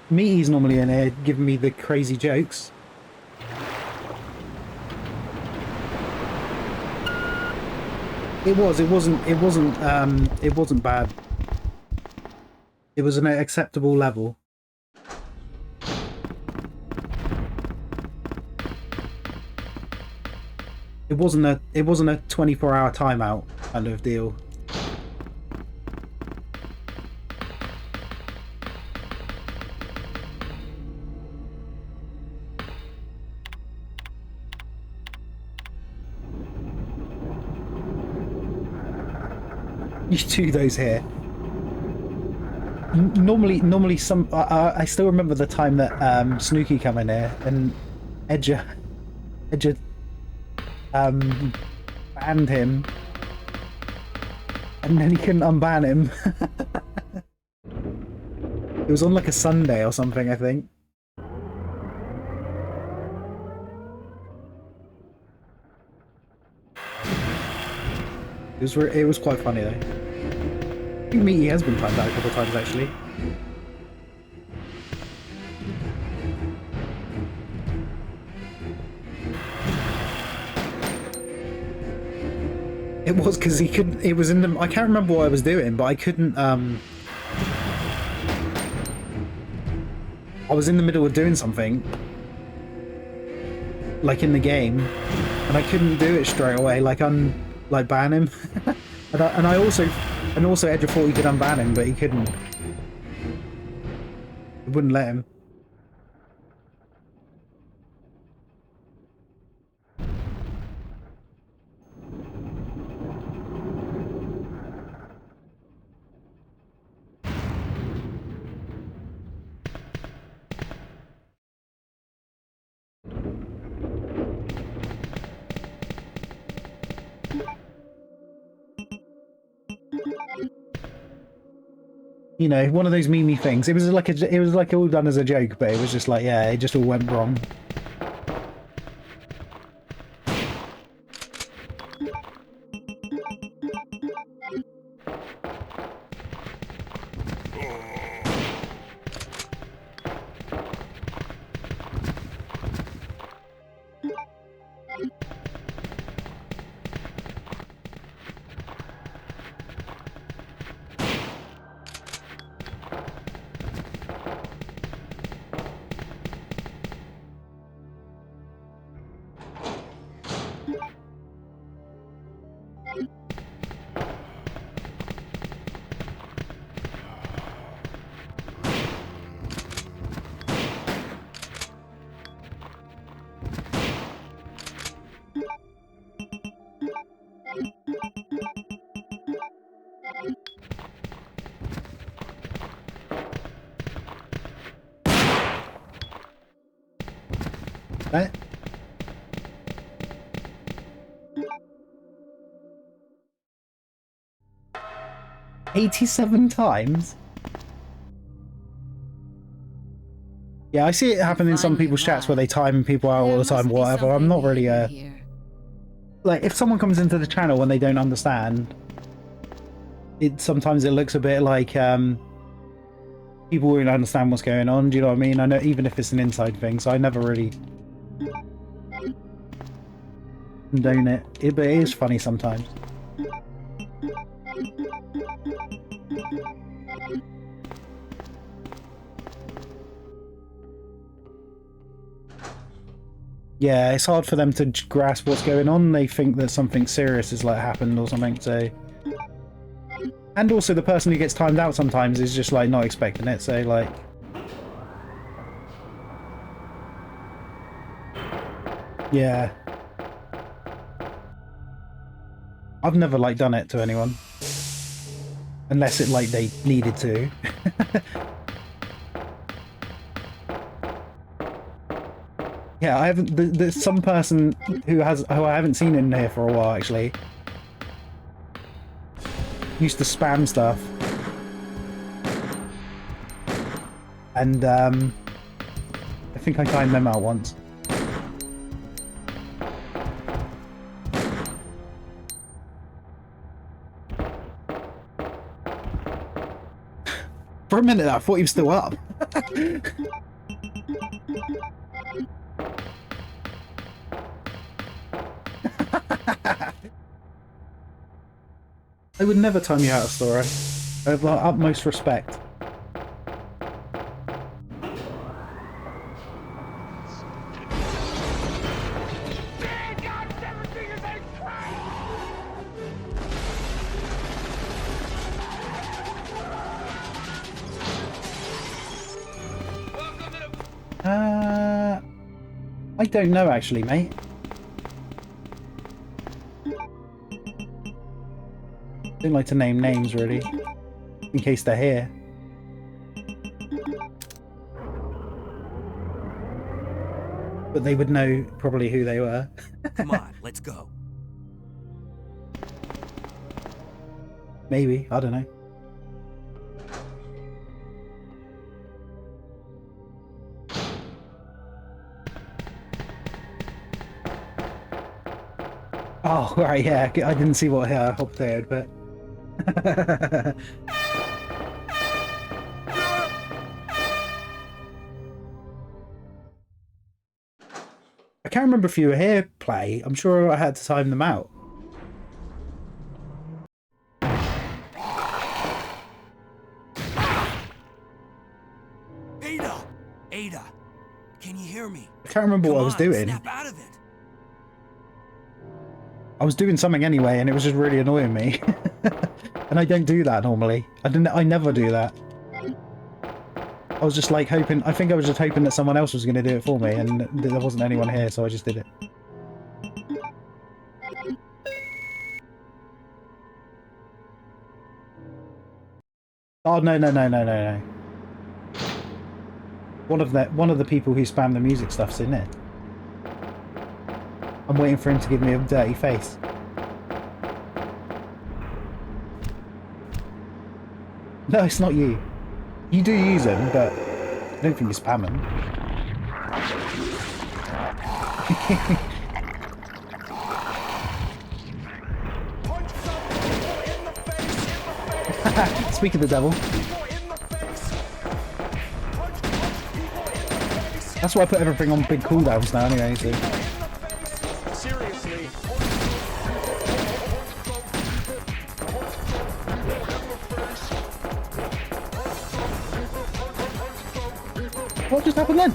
Meaty's normally in here giving me the crazy jokes. It wasn't bad. It was an acceptable level. It wasn't a 24-hour timeout kind of deal. You do those here. Normally some... I still remember the time that Snooky came in here and Edger banned him, and then he couldn't unban him. It was on like a Sunday or something, I think. It was quite funny though. I think Meaty has been timed out a couple of times actually. It was because he couldn't. It was in the. I can't remember what I was doing, but I couldn't. I was in the middle of doing something, like in the game, and I couldn't do it straight away. Like ban him, and also Edger thought he could unban him, but he couldn't. It wouldn't let him. You know, one of those memey things. It was like all done as a joke, but it was just like, yeah, it just all went wrong. Right? 87 times? Yeah, I see it happen in some people's chats where they time people out all the time, whatever. I'm not really like, if someone comes into the channel and they don't understand, sometimes it looks a bit like people won't understand what's going on, do you know what I mean? I know, even if it's an inside thing, so I never really condone it, but it is funny sometimes. Yeah, it's hard for them to grasp what's going on. They think that something serious has like happened or something, so... And also the person who gets timed out sometimes is just like not expecting it, so like... Yeah. I've never like done it to anyone. Unless it like they needed to. Yeah, I haven't. There's some person who I haven't seen in here for a while actually. Used to spam stuff, and I think I timed them out once. For a minute, I thought he was still up. I would never time you out of Sora. I have the utmost respect. I don't know actually, mate. Don't like to name names really, in case they're here. But they would know probably who they were. Come on, let's go. Maybe, I don't know. Oh, right, yeah, I didn't see what Hobbs did, but... I can't remember if you were here, Play. I'm sure I had to time them out. Ada, can you hear me? I can't remember what I was doing. Snap out of it. I was doing something anyway, and it was just really annoying me. And I don't do that normally. I never do that. I was just like hoping. I think I was just hoping that someone else was going to do it for me, and there wasn't anyone here, so I just did it. Oh no. One of the people who spam the music stuff's in it. I'm waiting for him to give me a dirty face. No, it's not you. You do use them, but I don't think you spam them. Speak of the devil. That's why I put everything on big cooldowns now anyway, so... What just happened then?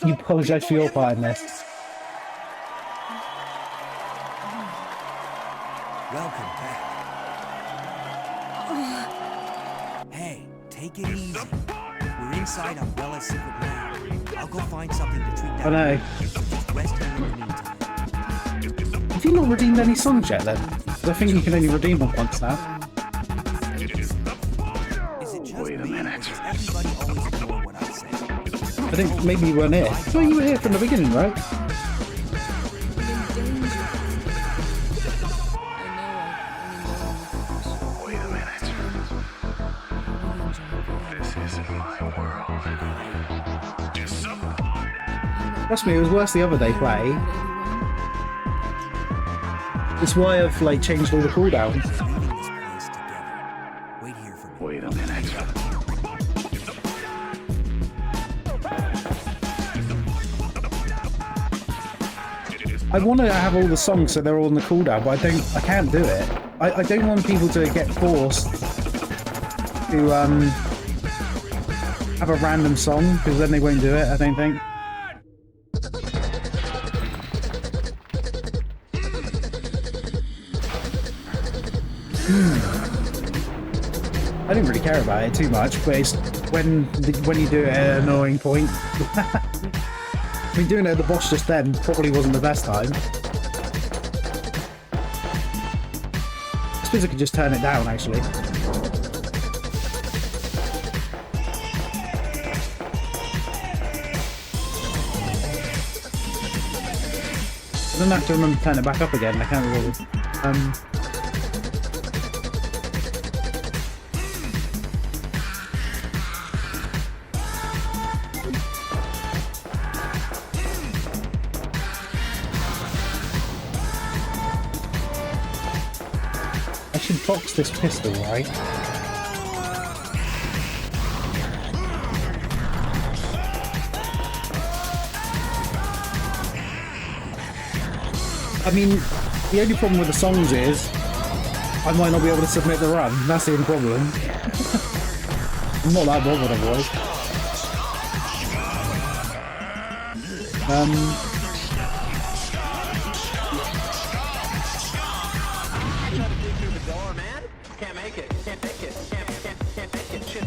You apologise for your part in this. Welcome back. Hey, take it easy. We're inside Umbrella's secret lab. I'll go find something to treat that. I know. Just rest here in the meantime. Have you not redeemed any songs yet then? 'Cause I think you can only redeem them once now. Is it just Wait a minute. Does everybody always ignore what I say? I think maybe you weren't here. No, you were here from the beginning, right? Wait a minute. This isn't my world. Trust me, it was worse the other day play. It's why I've like changed all the cooldowns. Wait a minute. I want to have all the songs so they're all on the cooldown, but I can't do it. I don't want people to get forced to have a random song, because then they won't do it, I don't think. I didn't really care about it too much, but it's when you do it at an annoying point. I mean, doing it at the boss just then probably wasn't the best time. I suppose I could just turn it down, actually. I don't have to remember to turn it back up again, I can't really. I should box this pistol, right? I mean, the only problem with the songs is I might not be able to submit the run. That's the only problem. I'm not that bothered otherwise.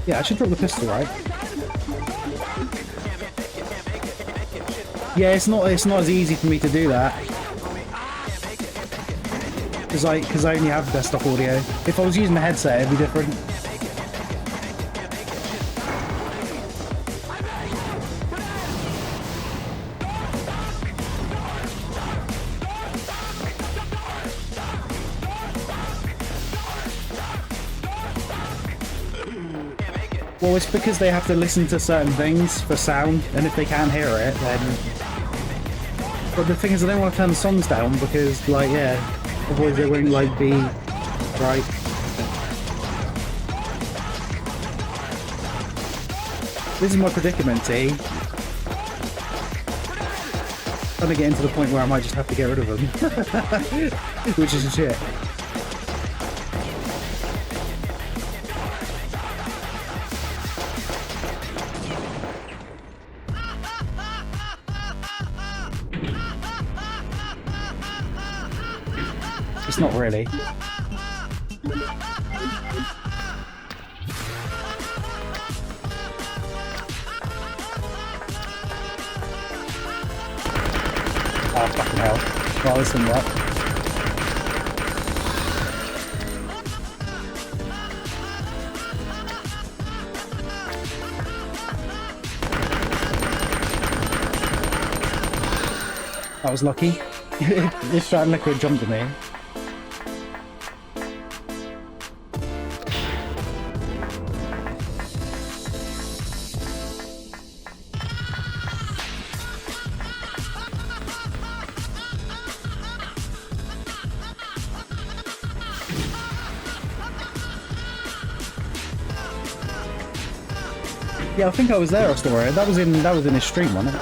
Yeah, I should drop the pistol, right? Yeah, it's not as easy for me to do that. Because I only have desktop audio. If I was using a headset, it'd be different. Well, it's because they have to listen to certain things for sound, and if they can't hear it, then... But the thing is, I don't want to turn the songs down because, like, yeah, otherwise it won't, like, be right. This is my predicament, T. I'm gonna get into the point where I might just have to get rid of them. Which is shit. It's not really. Oh, fucking hell. Well, this didn't work. That was lucky. If that liquid jumped at me. Yeah, I think I was there, Astoria. That was in his stream, wasn't it?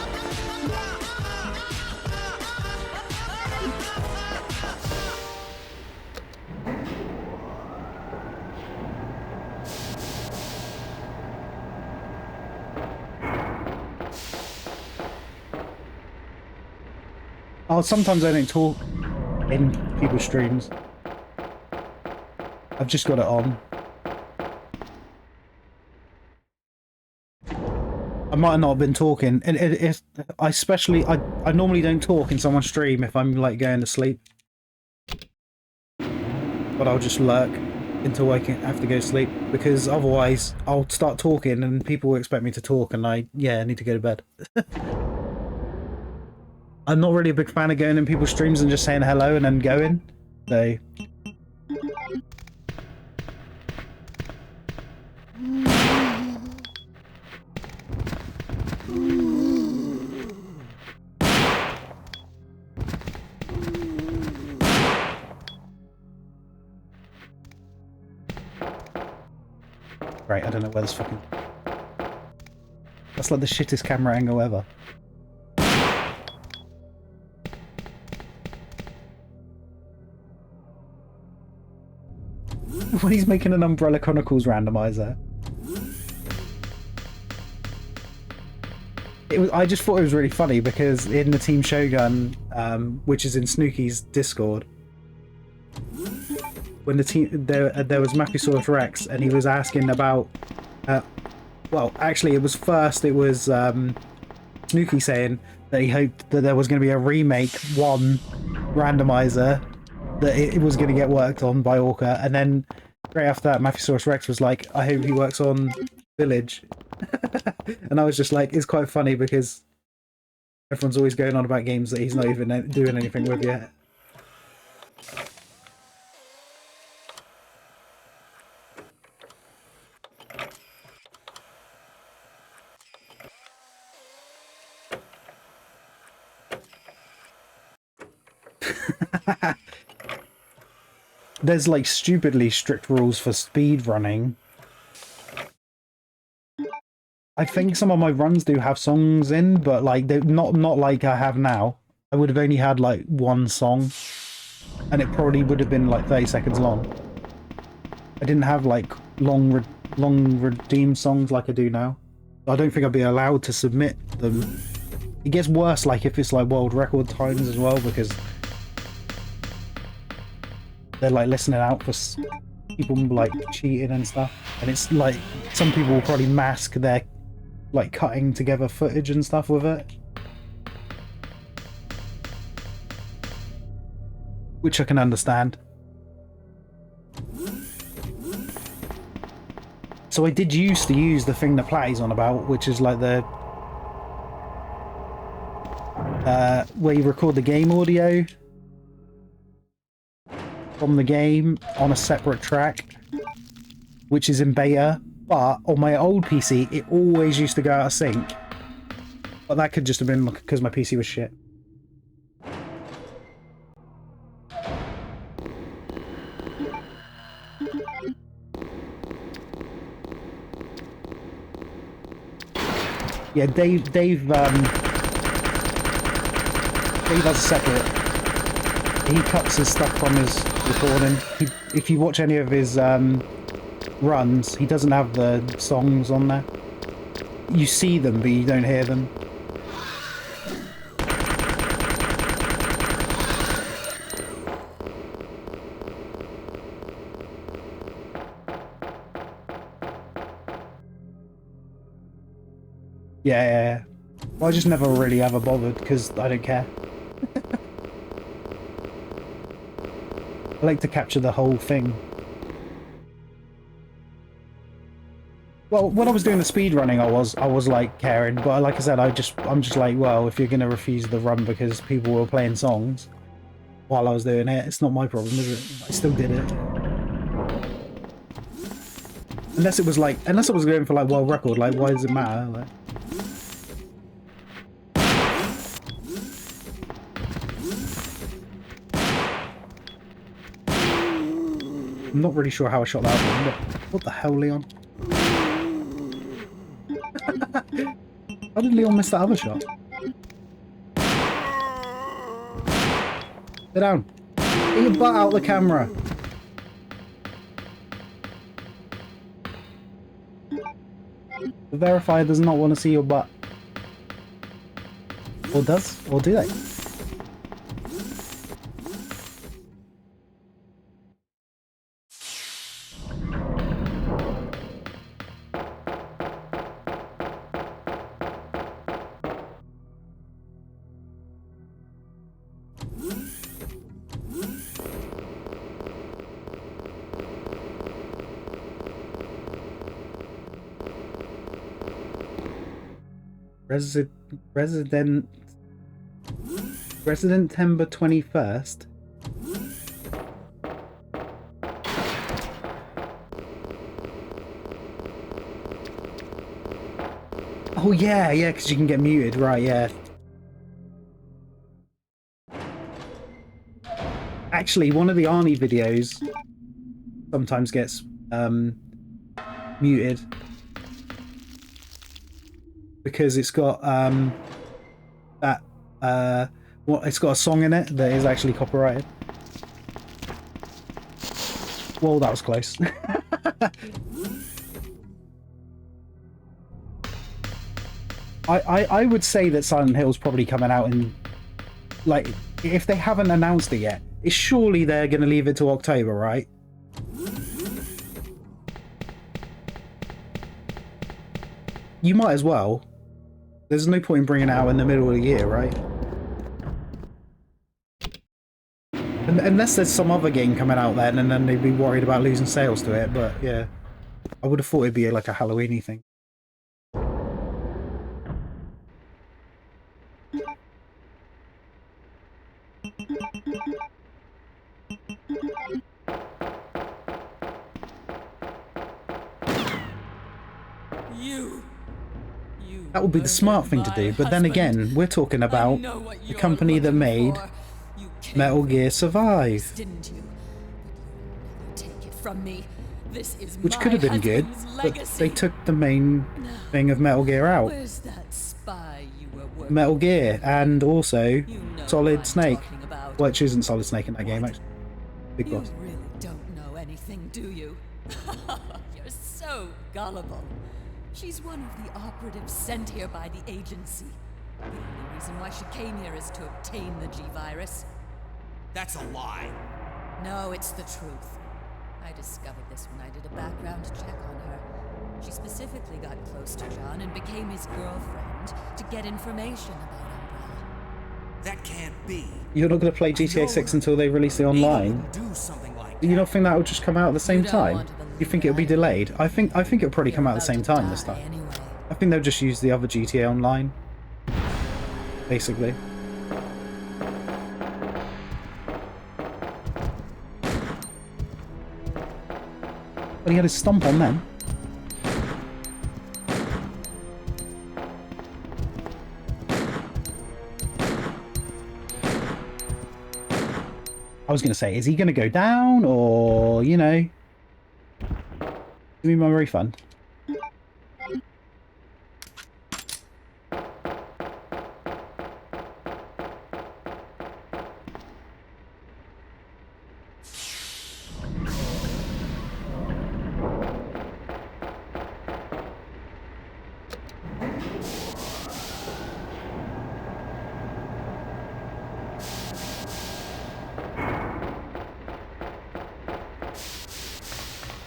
Oh, sometimes I don't talk in people's streams. I've just got it on. I might not have been talking, and I normally don't talk in someone's stream if I'm like going to sleep, but I'll just lurk until I have to go to sleep, because otherwise I'll start talking and people will expect me to talk, and I need to go to bed. I'm not really a big fan of going in people's streams and just saying hello and then going, so. Right, I don't know where this fucking... That's like the shittest camera angle ever. When he's making an Umbrella Chronicles randomizer. I just thought it was really funny because in the Team Shogun, which is in Snooky's Discord, when the team there was Mapusaurus Rex, and he was asking about well, actually it was Snooky saying that he hoped that there was going to be a remake 1 randomizer, that it was going to get worked on by Orca, and then right after that Mapusaurus Rex was like, I hope he works on Village. And I was just like, it's quite funny because everyone's always going on about games that he's not even doing anything with yet. There's like stupidly strict rules for speed running. I think some of my runs do have songs in, but like they're not like I have now. I would have only had like 1 song, and it probably would have been like 30 seconds long. I didn't have like long redeemed songs like I do now. I don't think I'd be allowed to submit them. It gets worse like if it's like world record times as well, because they're like listening out for people like cheating and stuff, and it's like some people will probably mask their like cutting together footage and stuff with it, which I can understand. So I did used to use the thing that Platty's on about, which is like the where you record the game audio from the game on a separate track, which is in beta, but on my old PC it always used to go out of sync. But that could just have been because my PC was shit. Yeah, Dave has a separate. He cuts his stuff from his recording. If you watch any of his runs, he doesn't have the songs on there. You see them, but you don't hear them. Yeah. Well, I just never really ever bothered because I don't care. I like to capture the whole thing. Well, when I was doing the speed running, I was like caring, but like I said, I'm just like, well, if you're gonna refuse the run because people were playing songs while I was doing it, it's not my problem, is it? I still did it. Unless it was going for like world record, like why does it matter? Like, I'm not really sure how I shot that one. What the hell, Leon? How did Leon miss that other shot? Sit down. Get your butt out of the camera. The verifier does not want to see your butt. Or does? Or do they? Resident Tember 21st. Oh yeah, because you can get muted, right? Yeah. Actually, one of the Arnie videos sometimes gets muted because it's got it's got a song in it that is actually copyrighted. Well, that was close. I would say that Silent Hill's probably coming out in, like, if they haven't announced it yet, it's surely they're going to leave it to October, right? You might as well. There's no point in bringing it out in the middle of the year, right? Unless there's some other game coming out then, and then they'd be worried about losing sales to it, but yeah. I would have thought it'd be like a Halloween-y thing. That would be the smart thing to do, but then again, we're talking about the company that made Metal Gear Survive. Didn't you? Take it from me. This is which could have been good, but they took the main thing of Metal Gear out. Where's that spy you were working Metal Gear, and also You know Solid what Snake. I'm talking about. Which isn't Solid Snake in that game, actually. Big You Boss. really don't know anything, do you? You're so gullible. She's one of the operatives sent here by the agency. The only reason why she came here is to obtain the G-Virus. That's a lie. No, it's the truth. I discovered this when I did a background check on her. She specifically got close to John and became his girlfriend to get information about Umbrella. That can't be. You're not going to play GTA 6 until they release it online? Do something like Do you not think that will just come out at the same don't time? want to believe You think it'll be that. delayed? I think it'll probably come out at the same time this time. Anyway. I think they'll just use the other GTA Online, basically. But he had his stomp on then. I was going to say, is he going to go down, or, you know, give me my refund?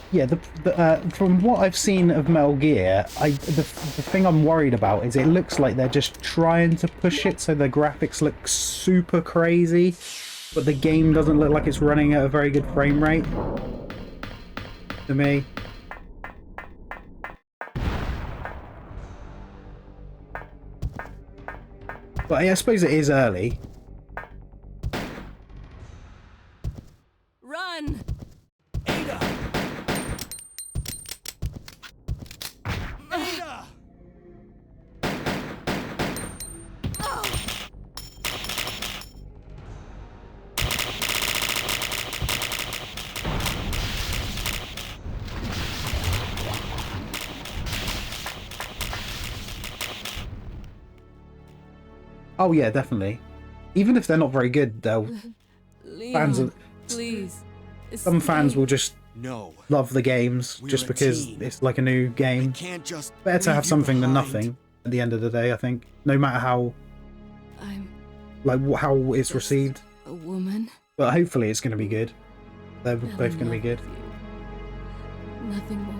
Yeah, from what I've seen of Metal Gear, the thing I'm worried about is it looks like they're just trying to push it so the graphics look super crazy, but the game doesn't look like it's running at a very good frame rate to me. But I suppose it is early. Run! Ada! Ada! Oh yeah, definitely. Even if they're not very good, they'll fans of Please. some fans will just No. love the games We're just a because team. it's like a new game. Can't just Better to leave have you something than behind. nothing at the end of the day, I think. No matter how I'm how it's received. a woman. But hopefully it's going to be good. They're both going to be good. Nothing more.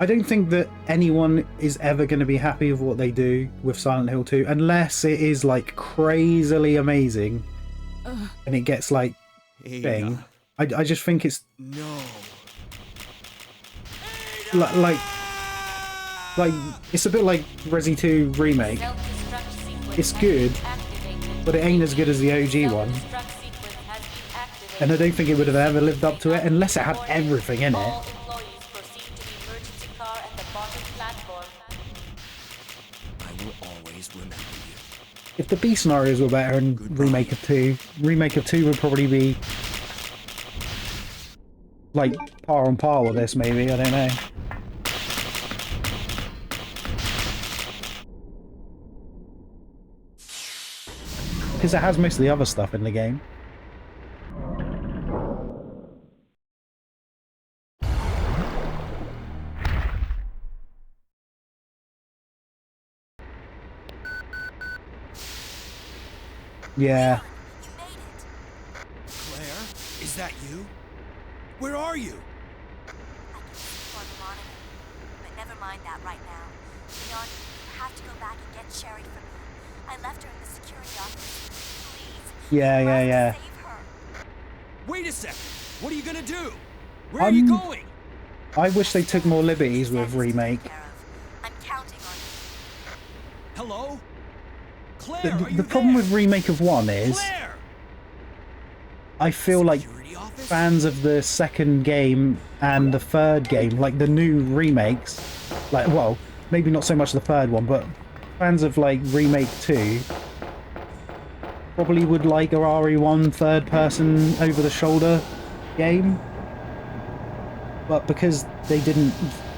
I don't think that anyone is ever going to be happy with what they do with Silent Hill 2 unless it is like crazily amazing and it gets like Ada. thing. I just think it's No. like it's a bit like Resi 2 remake. It's good, but it ain't as good as the OG one. And I don't think it would have ever lived up to it unless it had everything in it. I will always remember you. If the B scenarios were better in Remake of 2 would probably be like par on par with this, maybe, I don't know. Because it has most of the other stuff in the game. Yeah. You made it. Claire, is that you? Where are you? I can see you on the monitor. But never mind that right now. Leon, you have to go back and get Sherry for me. I left her in the security office. Please. Yeah, you yeah, must yeah. Save her. Wait a second. What are you gonna do? Where are you going? I wish they took more liberties with Remake. I'm counting on you. Hello? Claire, are you The problem there? with Remake of 1 is Claire! I feel like Security office? fans of the second game and the third game, like the new remakes, like, well, maybe not so much the third one, but fans of like Remake 2 probably would like a RE1 third person over the shoulder game. But because they didn't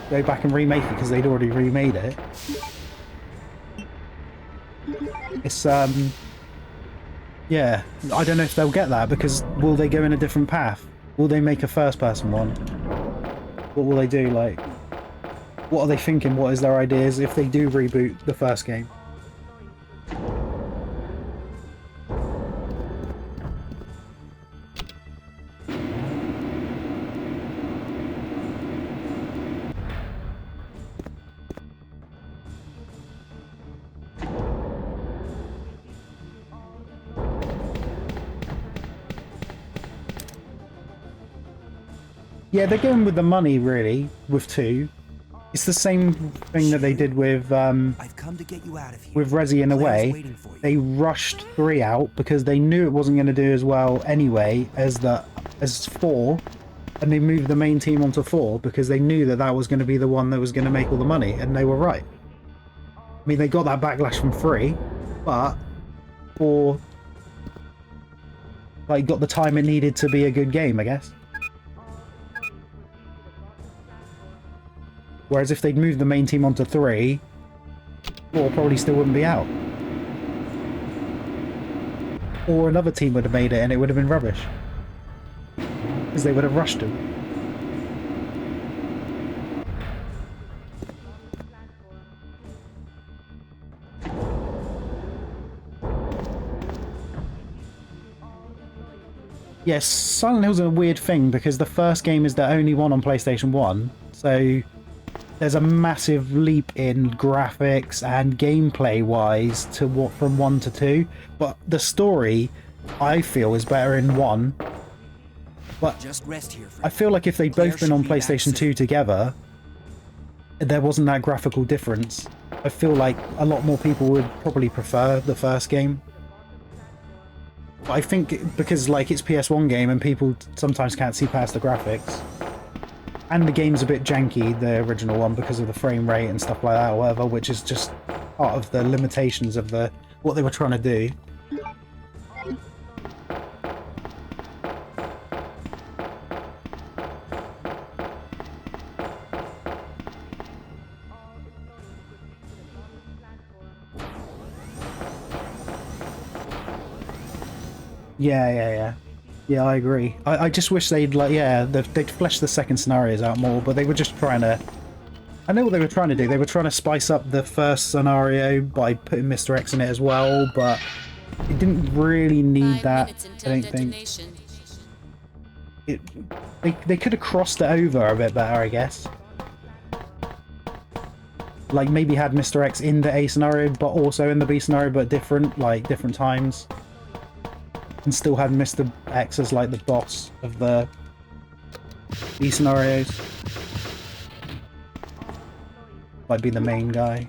go back and remake it because they'd already remade it, it's yeah, I don't know if they'll get that, because will they go in a different path? Will they make a first person one? What will they do? Like, what are they thinking? What is their ideas if they do reboot the first game? Yeah, they're going with the money, really, with 2. It's the same thing that they did with I've come to get you out of here. with Resi in a Claire's way. waiting for you. They rushed 3 out because they knew it wasn't going to do as well anyway as 4, and they moved the main team onto 4 because they knew that that was going to be the one that was going to make all the money, and they were right. I mean, they got that backlash from 3, but 4 like got the time it needed to be a good game, I guess. Whereas if they'd moved the main team onto 3, 4 probably still wouldn't be out. Or another team would have made it and it would have been rubbish. Because they would have rushed him. Yes, Silent Hill's a weird thing because the first game is the only one on PlayStation 1, so there's a massive leap in graphics and gameplay wise to what from 1 to 2, but the story I feel is better in 1. But Just rest here for I feel like if they'd Claire both been should on be back PlayStation soon. 2 together, there wasn't that graphical difference. I feel like a lot more people would probably prefer the first game. But I think because like it's PS1 game and people sometimes can't see past the graphics. And the game's a bit janky, the original one, because of the frame rate and stuff like that or whatever, which is just part of the limitations of what they were trying to do. Yeah, I agree. I just wish they'd they'd flesh the second scenarios out more, but they were just trying to... I know what they were trying to do. They were trying to spice up the first scenario by putting Mr. X in it as well, but it didn't really need that, I don't think. They could have crossed it over a bit better, I guess. Like maybe had Mr. X in the A scenario, but also in the B scenario, but different times. and still had Mr. X as like the boss of these scenarios. Might be the main guy.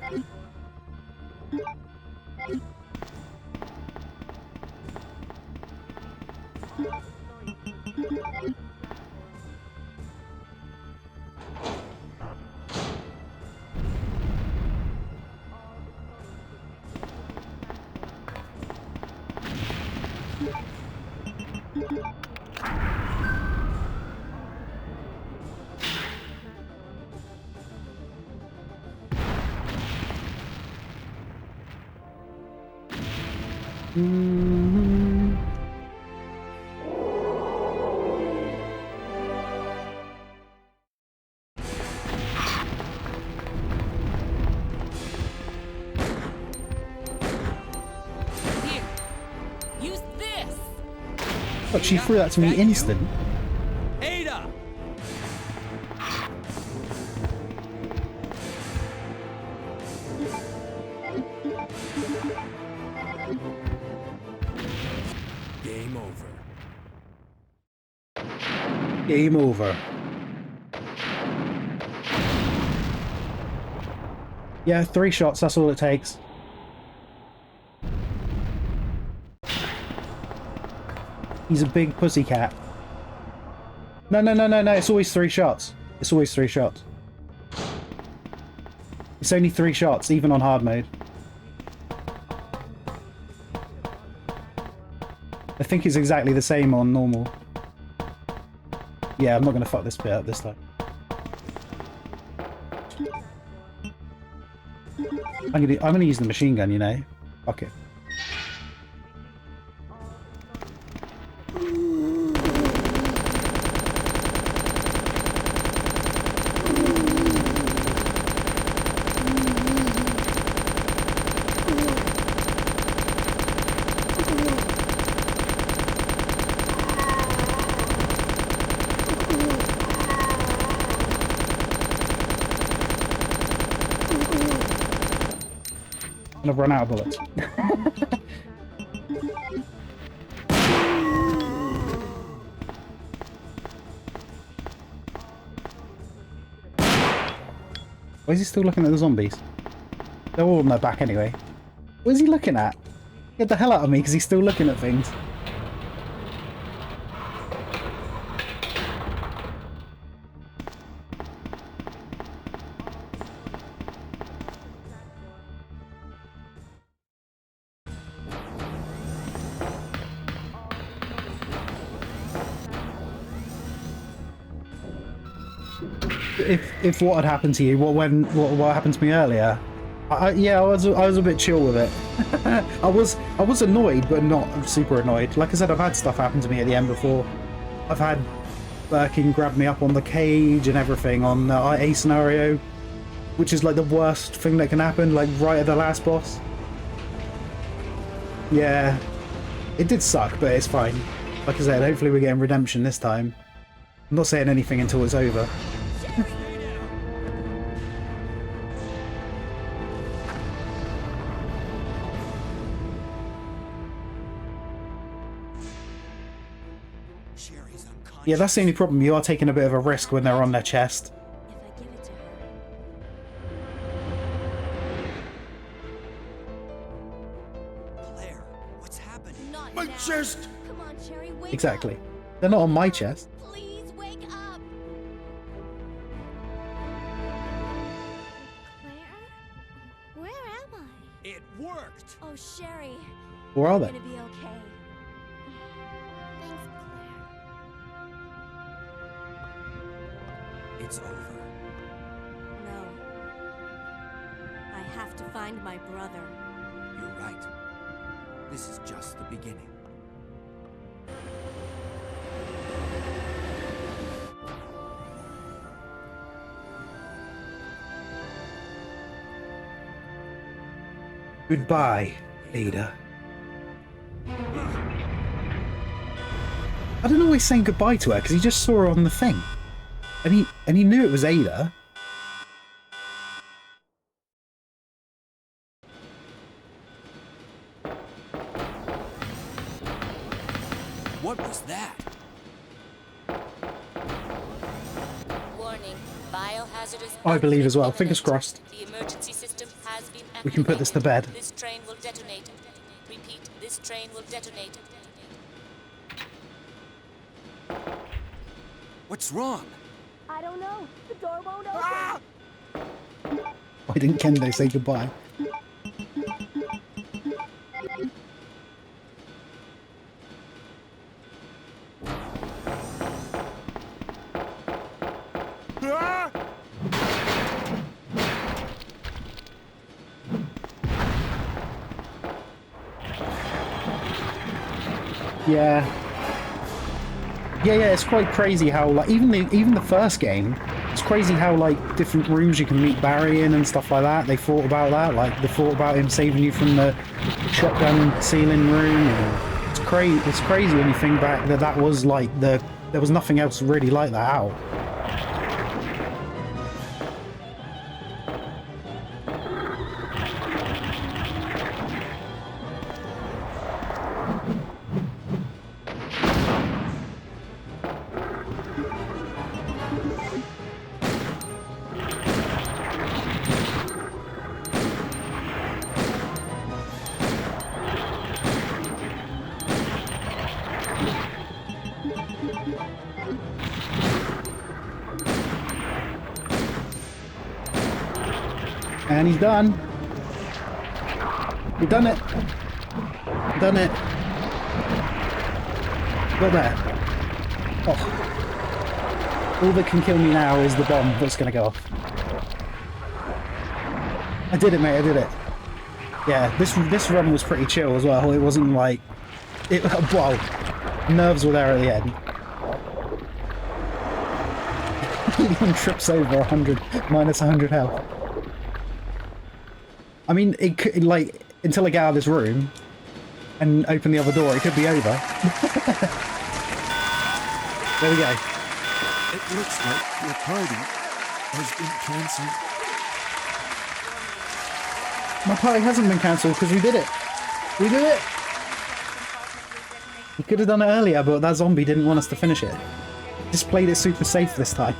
Here, use this. But she threw that to me instant. Ada! Game over. Game over. Yeah, 3 shots, that's all it takes. He's a big pussycat. No, it's always 3 shots. It's always 3 shots. It's only 3 shots, even on hard mode. I think it's exactly the same on normal. Yeah, I'm not gonna fuck this bit up this time. I'm gonna use the machine gun, you know. Fuck it. I've run out of bullets. Why is he still looking at the zombies? They're all on their back anyway. What is he looking at? Get the hell out of me because he's still looking at things. If what had happened to you, what happened to me earlier, yeah, I was a bit chill with it. I was annoyed, but not super annoyed. Like I said, I've had stuff happen to me at the end before. I've had Birkin grab me up on the cage and everything on the A scenario, which is like the worst thing that can happen, like right at the last boss. Yeah, it did suck, but it's fine. Like I said, hopefully we're getting redemption this time. I'm not saying anything until it's over. Yeah, that's the only problem. You are taking a bit of a risk when they're on their chest. If I give it to her. Claire, what's happening? Not My now. chest! Come on, Cherry, wake Exactly. up. They're not on my chest. Please wake up. Claire? Where am I? It worked! Oh, Sherry. Or are You're they? gonna be okay. Thanks, Claire. It's over. No. I have to find my brother. You're right. This is just the beginning. Goodbye, Ada. I don't know why he's saying goodbye to her, because he just saw her on the thing. And he knew it was Ada. hazardous. I believe as well. Fingers crossed. The emergency system has been We can put this to bed. This train will detonate. Repeat, this train will detonate. What's wrong? I don't know. The door won't open. Ah! Why didn't Kendo say goodbye? Ah! Yeah. Yeah, it's quite crazy how, like, even the first game, it's crazy how, like, different rooms you can meet Barry in and stuff like that. They thought about that, like, they thought about him saving you from the shotgun ceiling room. And it's crazy when you think back that was, like, there was nothing else really like that out. And he's done. We've done it. Done it. Got there. Oh. All that can kill me now is the bomb that's going to go off. I did it, mate. I did it. Yeah, this run was pretty chill as well. It wasn't like... Well, nerves were there at the end. He even trips over 100, minus 100 health. I mean, it could, like, until I get out of this room and open the other door, it could be over. There we go. It looks like your party has been cancelled. My party hasn't been cancelled because we did it. We did it! We could have done it earlier, but that zombie didn't want us to finish it. Just played it super safe this time.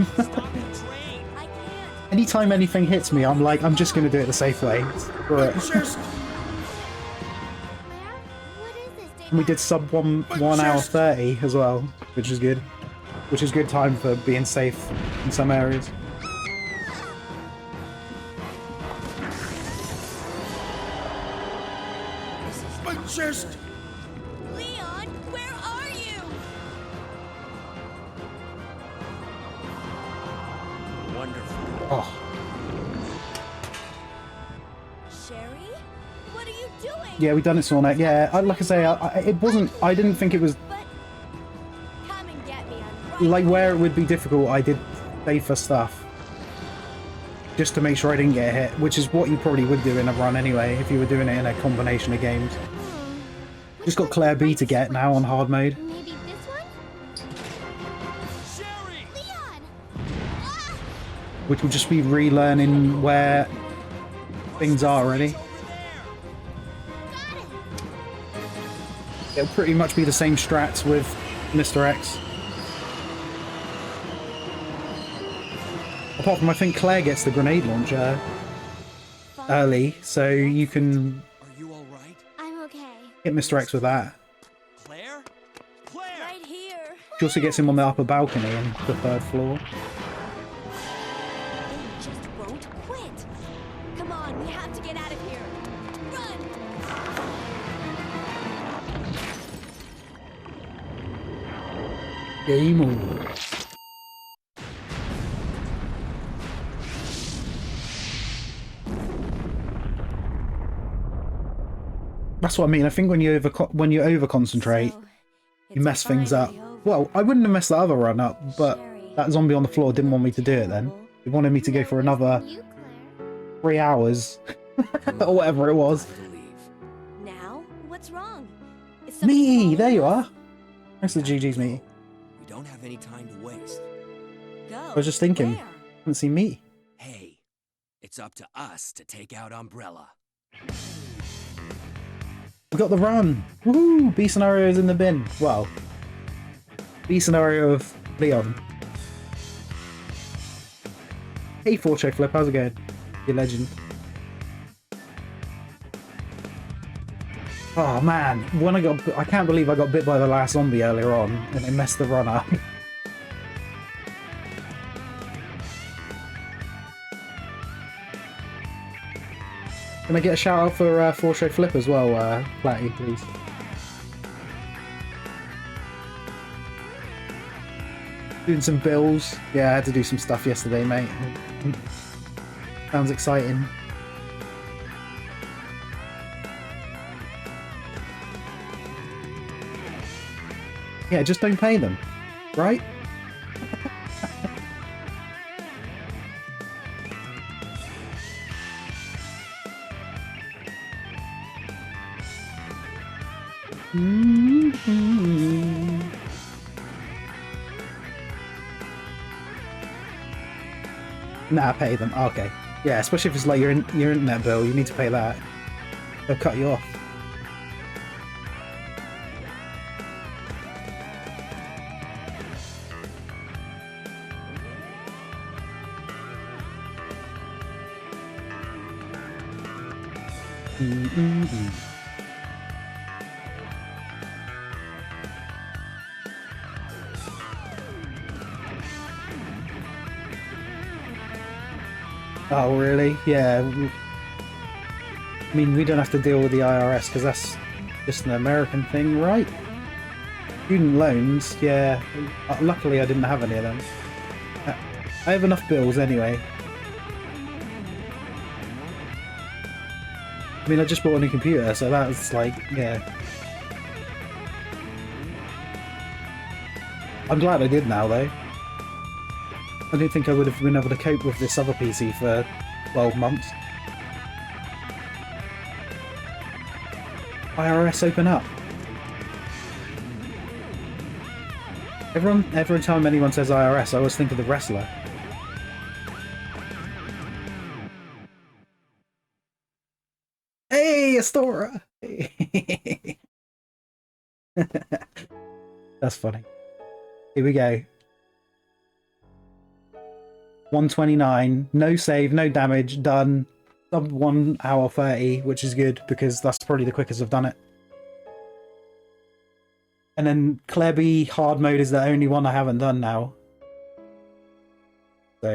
Anytime anything hits me, I'm like, I'm just going to do it the safe way. Screw it. And we did sub 1 hour 30 as well, which is good. Which is good time for being safe in some areas. But just... Leon, where are you? Wonderful. Oh. Sherry? What are you doing? Yeah, we done it, Sornek. Yeah, like I say, it wasn't... I didn't think it was... But come and get me. I'm right Like, where it would be difficult, I did safer stuff. Just to make sure I didn't get hit, which is what you probably would do in a run anyway, if you were doing it in a combination of games. Just got Claire B to get now on hard mode. Maybe this one? Sherry! Leon! Ah! Which will just be relearning where things are already. Over there! Got it! It'll pretty much be the same strats with Mr. X. Apart from, I think Claire gets the grenade launcher early, so you can Are you alright? I'm okay. hit Mr. X with that. Claire? Claire! Right here. She also gets him on the upper balcony on the 3rd floor. They just won't quit. Come on, we have to get out of here. Run! Game over. That's what I mean. I think when you over concentrate, So, you mess it's things up. finally over. Well, I wouldn't have messed the other run up, but that zombie on the floor didn't want me to do it then. He wanted me to go for another You, Claire. 3 hours or whatever it was. Now, what's wrong? Is something Meaty, wrong? there you are. Thanks to GG's Meaty. We don't have any time to waste. Go. I was just thinking, Where? haven't seen Meaty. Hey, it's up to us to take out Umbrella. We got the run. Woohoo! B scenario is in the bin. Well, B scenario of Leon. Hey, Fortro Flip, how's it going? You legend. Oh man, when I can't believe I got bit by the last zombie earlier on, and it messed the run up. Can I get a shout out for Fortro Flip as well, Platty, please? Doing some bills. Yeah, I had to do some stuff yesterday, mate. Sounds exciting. Yeah, just don't pay them, right? Nah, pay them. Okay. Yeah, especially if it's like your internet bill, you need to pay that. They'll cut you off. Oh, really? Yeah. I mean, we don't have to deal with the IRS because that's just an American thing, right? Student loans, yeah. Luckily, I didn't have any of them. I have enough bills anyway. I mean, I just bought a new computer, so that's like, yeah. I'm glad I did now, though. I don't think I would have been able to cope with this other PC for 12 months. IRS, open up. Every time anyone says IRS, I always think of the wrestler. Hey, Astora! That's funny. Here we go. 129, no save, no damage, done. Sub 1 hour 30, which is good because that's probably the quickest I've done it. And then Klebby hard mode is the only one I haven't done now.